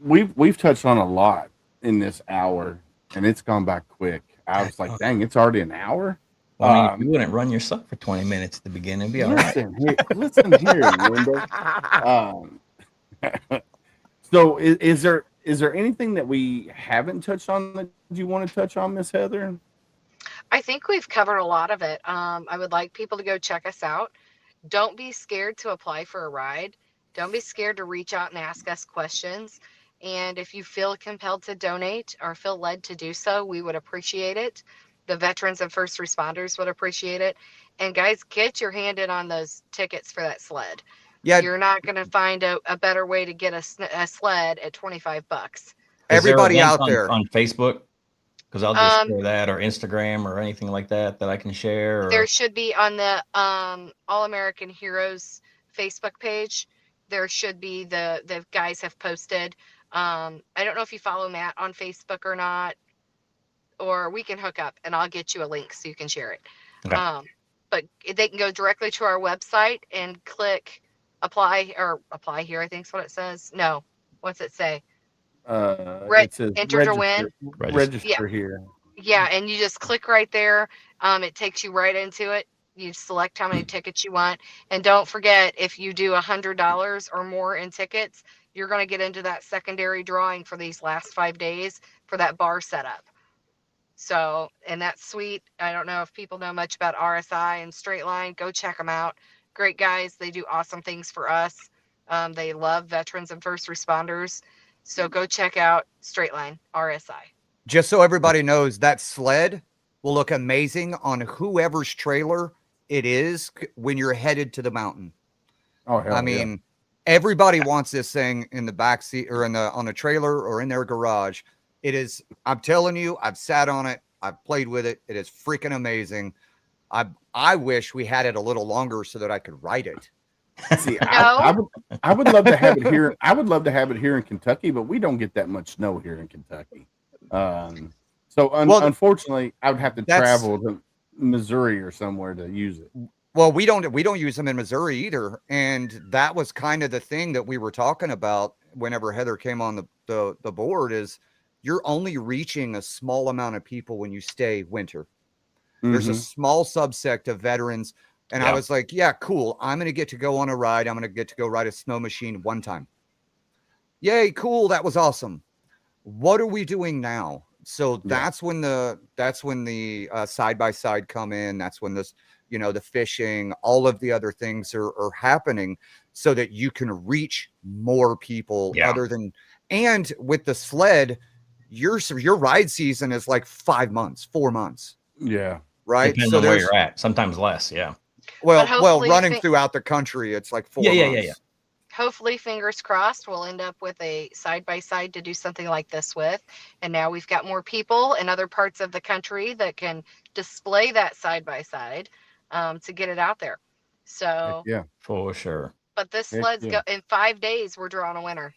we've touched on a lot in this hour, and it's gone by quick. I was like, dang, it's already an hour. Well, I mean, if you wouldn't run yourself for 20 minutes at the beginning, it'd be all right. Listen here, Linda. So is there anything that we haven't touched on that you want to touch on, Miss Heather? I think we've covered a lot of it. I would like people to go check us out. Don't be scared to apply for a ride. Don't be scared to reach out and ask us questions. And if you feel compelled to donate or feel led to do so, we would appreciate it. The veterans and first responders would appreciate it. And guys, get your hand in on those tickets for that sled. Yeah. You're not going to find a better way to get a sled at $25. Everybody out there on Facebook, because I'll just share that, or Instagram, or anything like that I can share. Or... There should be on the All American Heroes Facebook page. There should be the guys have posted. I don't know if you follow Matt on Facebook or not, or we can hook up and I'll get you a link so you can share it. Okay. But they can go directly to our website and click apply here. I think is what it says. No, what's it say? It says enter to win. Register here. Yeah, and you just click right there. It takes you right into it. You select how many tickets you want. And don't forget, if you do $100 or more in tickets, you're going to get into that secondary drawing for these last 5 days for that bar setup. So, and that's sweet. I don't know if people know much about RSI and Straight Line. Go check them out. Great guys. They do awesome things for us. They love veterans and first responders. So go check out Straight Line, RSI. Just so everybody knows, that sled will look amazing on whoever's trailer it is when you're headed to the mountain. Oh hell I yeah. mean, everybody wants this thing in the back seat or on a trailer or in their garage. It is, I'm telling you, I've sat on it, I've played with it. It is freaking amazing. I wish we had it a little longer so that I could ride it. See, No. I would love to have it here. I would love to have it here in Kentucky, but we don't get that much snow here in Kentucky. So Well, unfortunately, I would have to that's- travel to Missouri or somewhere to use it. Well, we don't use them in Missouri either, and that was kind of the thing that we were talking about whenever Heather came on the board. Is you're only reaching a small amount of people when you stay winter. There's a Mhm. small subsect of veterans, and I Yeah. was like, yeah, cool. I'm gonna get to go on a ride. I'm gonna get to go ride a snow machine one time. Yay, cool! That was awesome. What are we doing now? So that's when the side by side come in. That's when this, the fishing, all of the other things are happening, so that you can reach more people. Yeah. Other than, and with the sled, your ride season is like 5 months, 4 months, Yeah. right? Depends So on where there's you're at. Sometimes less. Yeah. well, hopefully running thi- throughout the country, it's like 4 Yeah. months. Hopefully, fingers crossed, we'll end up with a side by side to do something like this with. And now we've got more people in other parts of the country that can display that side by side to get it out there. So, Yeah. For sure. but this Heck sled's yeah. go in 5 days. We're drawing a winner.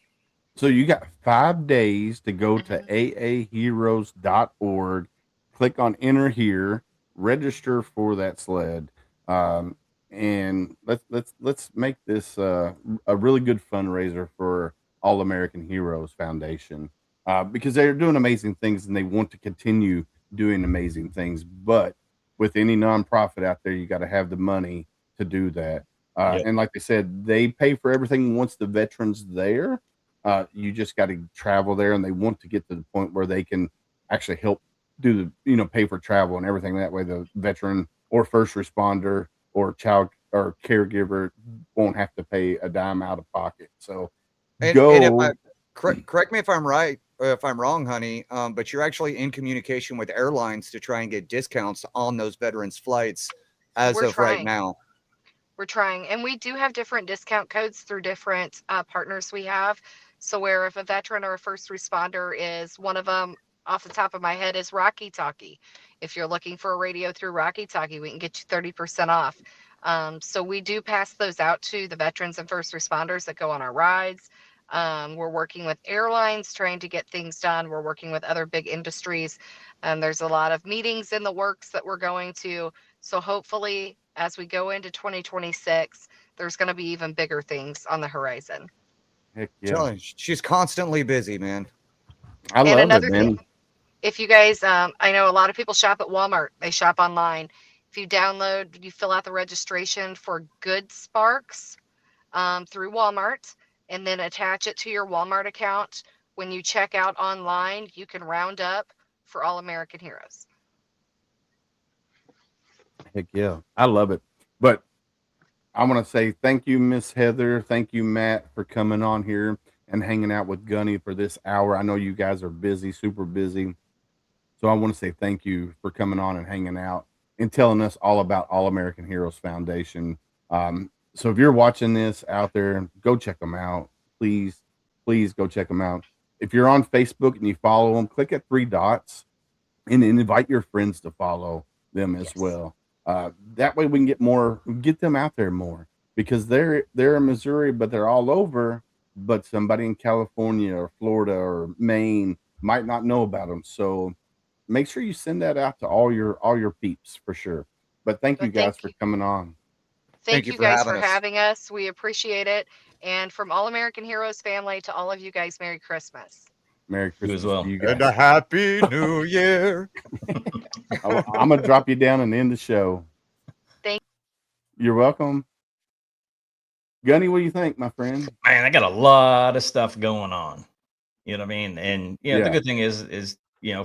So you got 5 days to go to Mhm. aaheroes.org, click on enter here, register for that sled, and let's make this a really good fundraiser for All American Heroes Foundation, because they're doing amazing things and they want to continue doing amazing things. But with any nonprofit out there, you got to have the money to do that. Yep. And like they said, they pay for everything once the veteran's there. You just got to travel there, and they want to get to the point where they can actually help do the, pay for travel and everything. That way, the veteran or first responder or child or caregiver won't have to pay a dime out of pocket. So And if I correct me if I'm right, or if I'm wrong, honey, but you're actually in communication with airlines to try and get discounts on those veterans flights as We're of right trying. now. We're trying, and we do have different discount codes through different partners we have. So where if a veteran or a first responder is one of them, off the top of my head, is Rocky Talkie. If you're looking for a radio through Rocky Talkie, we can get you 30% off. So we do pass those out to the veterans and first responders that go on our rides. We're working with airlines trying to get things done. We're working with other big industries. There's a lot of meetings in the works that we're going to. So hopefully, as we go into 2026, there's going to be even bigger things on the horizon. Heck yeah. Telling you, she's constantly busy, man. I And love it, another man. thing, if you guys, I know a lot of people shop at Walmart. They shop online. If you fill out the registration for Good Sparks through Walmart, and then attach it to your Walmart account. When you check out online, you can round up for All American Heroes. Heck yeah. I love it. But I want to say thank you, Miss Heather. Thank you, Matt, for coming on here and hanging out with Gunny for this hour. I know you guys are busy, super busy. So I want to say thank you for coming on and hanging out and telling us all about All American Heroes Foundation. So if you're watching this out there, go check them out. Please, please go check them out. If you're on Facebook and you follow them, click at 3 dots and invite your friends to follow them as well. That way we can get them out there more, because they're in Missouri, but they're all over. But somebody in California or Florida or Maine might not know about them. So make sure you send that out to all your peeps for sure. But thank you guys for coming on. Thank you guys for having us. We appreciate it. And from All American Heroes family to all of you guys, Merry Christmas. Merry Christmas as well. to you guys. And a happy new year. I'm gonna drop you down and end the show. You're welcome. Gunny, what do you think, my friend? Man, I got a lot of stuff going on. You know what I mean? And the good thing is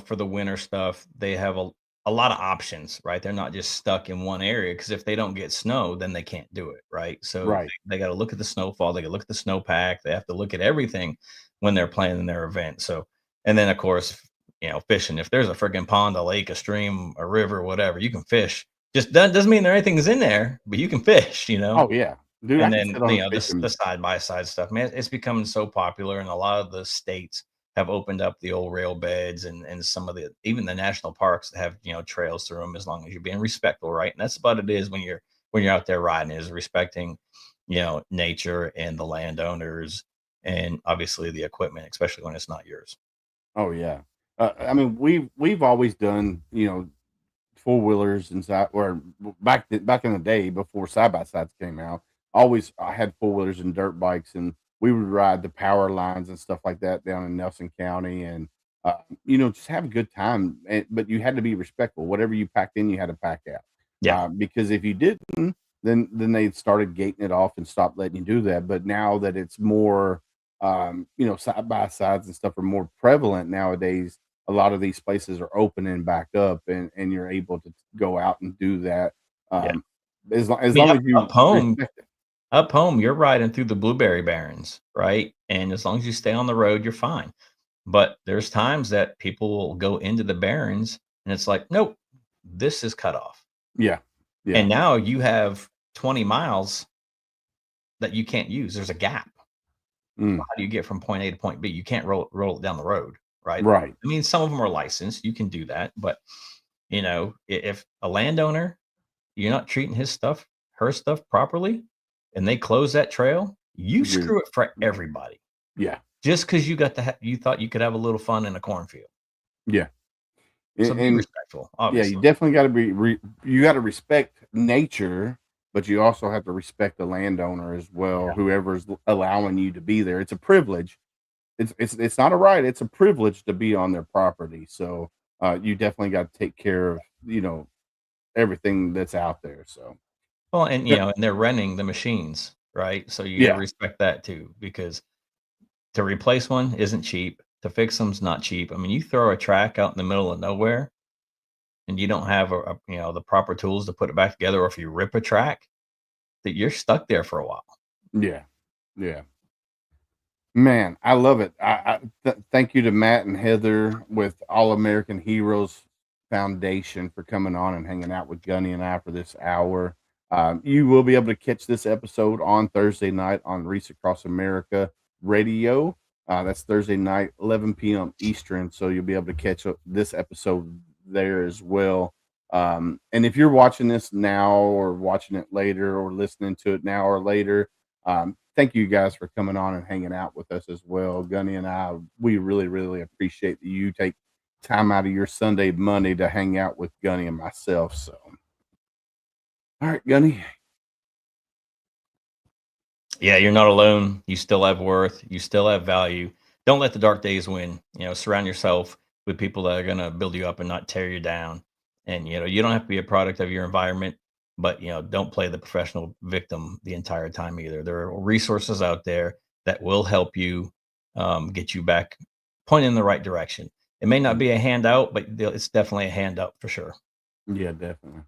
for the winter stuff, they have a lot of options, right? They're not just stuck in one area, because if they don't get snow, then they can't do it, right? So they got to look at the snowfall, they got to look at the snowpack, they have to look at everything when they're planning their event. So, and then of course, fishing. If there's a freaking pond, a lake, a stream, a river, whatever, you can fish. Just doesn't mean there anything's in there, but you can fish. Oh yeah. Dude, I And can then, sit on a the fishing. side by side stuff, man, it's becoming so popular, and a lot of the states have opened up the old rail beds, and some of the even the national parks have, trails through them as long as you're being respectful, right? And that's about it is when you're out there riding is respecting, nature and the landowners and obviously the equipment, especially when it's not yours. Oh yeah. I mean, we've always done, four wheelers and side or back in the day before side by sides came out. Always I had four wheelers and dirt bikes, and we would ride the power lines and stuff like that down in Nelson County, and just have a good time. But you had to be respectful. Whatever you packed in, you had to pack out. Yeah. Because if you didn't, then they started gating it off and stopped letting you do that. But now that it's more, side by sides and stuff are more prevalent nowadays, a lot of these places are opening back up, and you're able to go out and do that, Yeah. um, I as mean, long up, as you up home, respect it. up home, you're riding through the blueberry barrens, right? And as long as you stay on the road, you're fine. But there's times that people will go into the barrens and it's like, nope, this is cut off. Yeah, yeah, And now you have 20 miles that you can't use. There's a gap. mm, How do you get from point A to point B? You can't roll it down the road, right? right, I mean, some of them are licensed. You can do that, but if a landowner, you're not treating her stuff properly, and they close that trail, you you're screw it for everybody. yeah, Just because you thought you could have a little fun in a cornfield. yeah, So be and respectful, yeah, you obviously. definitely gotta be you gotta respect nature, but you also have to respect the landowner as well, Yeah. whoever's allowing you to be there. It's a privilege. It's not a right, it's a privilege to be on their property, so, you definitely gotta take care of, everything that's out there, so. Well, and Yeah, and they're renting the machines, right? So you got to yeah, respect that too, because to replace one isn't cheap. To fix them's not cheap. I mean, you throw a track out in the middle of nowhere and you don't have the proper tools to put it back together, or if you rip a track, that you're stuck there for a while. yeah, yeah. Man, I love it. Thank you to Matt and Heather with All American Heroes Foundation for coming on and hanging out with Gunny and I for this hour. You will be able to catch this episode on Thursday night on Reese Across America Radio. That's Thursday night, 11 p.m. Eastern. So you'll be able to catch this episode there as well. And if you're watching this now or watching it later or listening to it now or later, thank you guys for coming on and hanging out with us as well. Gunny and I, we really, really appreciate that you take time out of your Sunday, Monday to hang out with Gunny and myself. So, all right, Gunny. Yeah, you're not alone. You still have worth. You still have value. Don't let the dark days win. Surround yourself with people that are going to build you up and not tear you down. And you don't have to be a product of your environment, but don't play the professional victim the entire time either. There are resources out there that will help you get you back, point in the right direction. It may not be a handout, but it's definitely a hand up for sure. Yeah, definitely.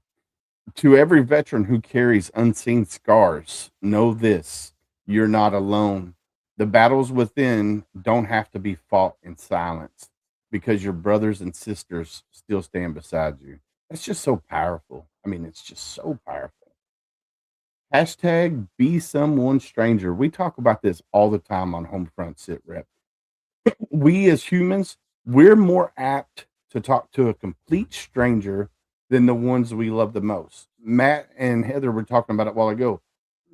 To every veteran who carries unseen scars, know this: you're not alone. The battles within don't have to be fought in silence because your brothers and sisters still stand beside you. That's just so powerful. I mean, it's just so powerful. Hashtag be someone stranger. We talk about this all the time on Homefront Sit Rep. We as humans, we're more apt to talk to a complete stranger than the ones we love the most. Matt and Heather were talking about it a while ago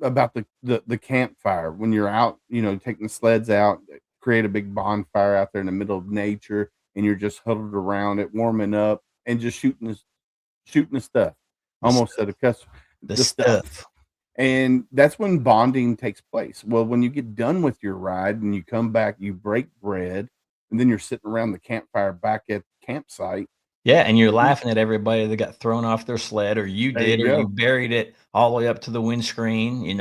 about the campfire when you're out, taking the sleds out, create a big bonfire out there in the middle of nature, and you're just huddled around it, warming up and just shooting the stuff. The Almost stuff. said a cuss The the stuff. stuff. And that's when bonding takes place. Well, when you get done with your ride and you come back, you break bread, and then you're sitting around the campfire back at the campsite. Yeah, and you're Mm, laughing at everybody that got thrown off their sled, or you there you did, or you go. buried it all the way up to the windscreen,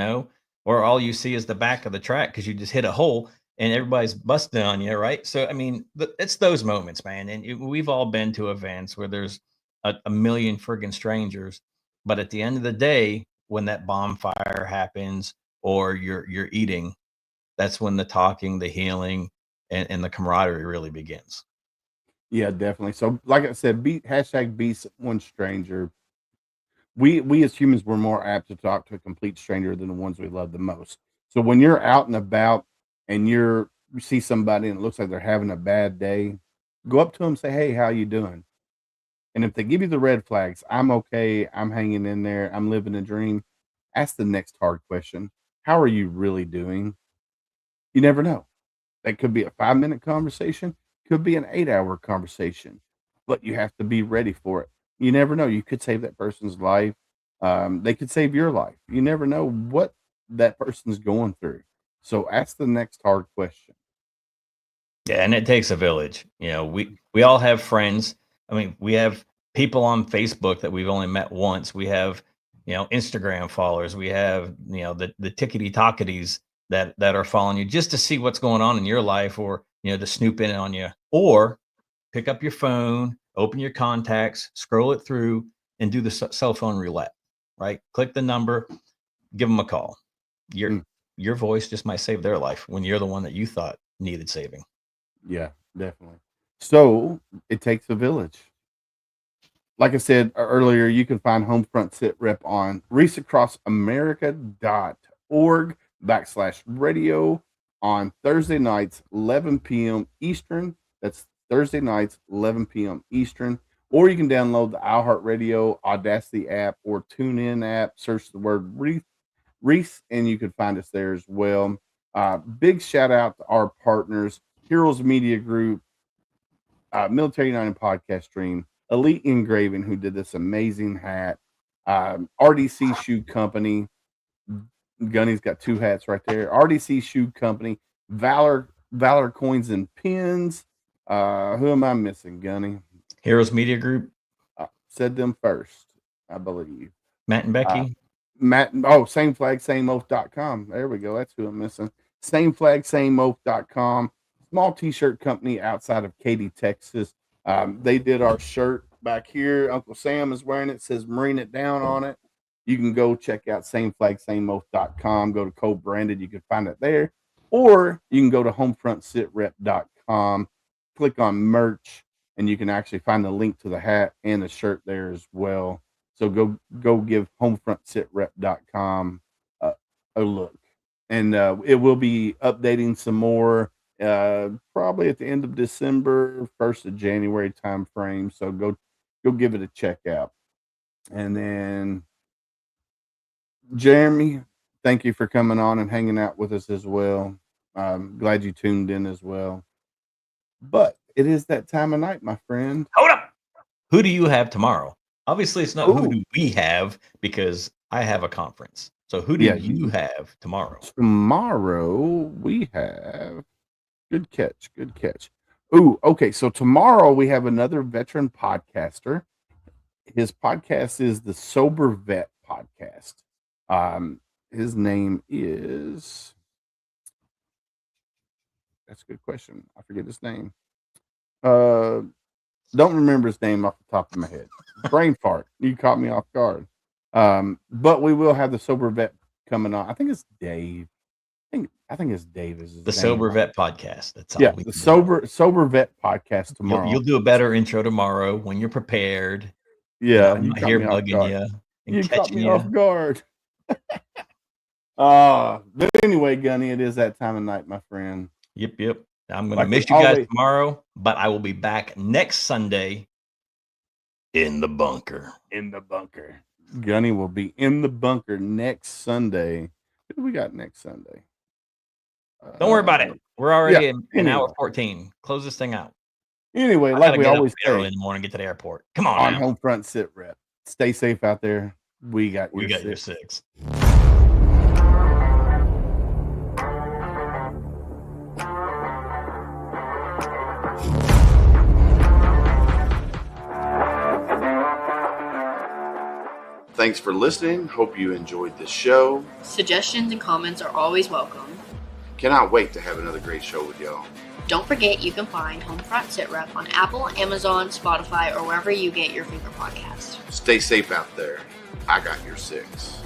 or all you see is the back of the track because you just hit a hole and everybody's busting on you, right? So, I mean, it's those moments, man. And we've all been to events where there's a million friggin' strangers, but at the end of the day, when that bonfire happens or you're eating, that's when the talking, the healing, and the camaraderie really begins. Yeah, definitely. So, like I said, be hashtag be one stranger. we as humans, we're more apt to talk to a complete stranger than the ones we love the most. So when you're out and about and you see somebody and it looks like they're having a bad day, go up to them, say, "Hey, how you doing?" And if they give you the red flags, "I'm okay, I'm hanging in there, I'm living a dream," ask the next hard question. How are you really doing? You never know. That could be a 5-minute conversation, could be an 8-hour conversation, but you have to be ready for it. You never know. You could save that person's life. They could save your life. You never know what that person's going through. So ask the next hard question. Yeah, and it takes a village. We all have friends. I mean, we have people on Facebook that we've only met once. We have, Instagram followers. We have, the tickety tocketies that are following you just to see what's going on in your life, or to snoop in on you, or pick up your phone, open your contacts, scroll it through, and do the cell phone roulette. Right? Click the number, give them a call. Your voice just might save their life when you're the one that you thought needed saving. Yeah, definitely. So it takes a village. Like I said earlier, you can find Homefront Sit Rep on reachacrossamerica.org/radio on Thursday nights, 11 p.m. Eastern. That's Thursday nights, 11 p.m. Eastern. Or you can download the iHeartRadio Audacity app or TuneIn app. Search the word Reese, and you can find us there as well. Big shout out to our partners, Heroes Media Group, Military United Podcast Stream, Elite Engraving, who did this amazing hat, RDC Shoe Company. Gunny's got 2 hats right there. RDC Shoe Company, Valor Coins and Pins. Who am I missing, Gunny? Heroes Media Group. Said them first, I believe. Matt and Becky. Same flag, same oath.com. There we go. That's who I'm missing. Same flag, same oath.com. Small t-shirt company outside of Katy, Texas. They did our shirt back here. Uncle Sam is wearing it. It says Marine It Down on it. You can go check out same flag, same oath.com. Go to co-branded. You can find it there. Or you can go to homefrontsitrep.com, click on merch, and you can actually find the link to the hat and the shirt there as well. So go give homefrontsitrep.com a look. And it will be updating some more probably at the end of December, 1st of January time frame. So go give it a check out. And then Jeremy, thank you for coming on and hanging out with us as well. I'm glad you tuned in as well. But it is that time of night, my friend. Hold up. Who do you have tomorrow? Obviously, it's not who do we have, because I have a conference. So who do you have tomorrow? Tomorrow we have good catch. Ooh, okay. So tomorrow we have another veteran podcaster. His podcast is the Sober Vet Podcast. His name is, that's a good question. I forget his name. Don't remember his name off the top of my head. Brain fart. You caught me off guard. But we will have the Sober Vet coming on. I think it's Dave. I think it's Dave. Is his the name. Sober Vet Podcast. That's all. Yeah, the Sober Vet Podcast tomorrow. You'll do a better intro tomorrow when you're prepared. Yeah, I'm not here bugging you. You caught me off guard. But anyway, Gunny, it is that time of night, my friend. Yep. I'm going to miss you guys tomorrow, but I will be back next Sunday in the bunker. Gunny will be in the bunker next Sunday. What do we got next Sunday? Don't worry about it. We're already in hour 14. Close this thing out. Anyway, like we always say, early in the morning, get to the airport. Come on, Homefront Sit Rep. Stay safe out there. We got your six. Thanks for listening. Hope you enjoyed the show. Suggestions and comments are always welcome. Cannot wait to have another great show with y'all. Don't forget you can find Homefront Sit Rep on Apple, Amazon, Spotify, or wherever you get your favorite podcast. Stay safe out there. I got your six.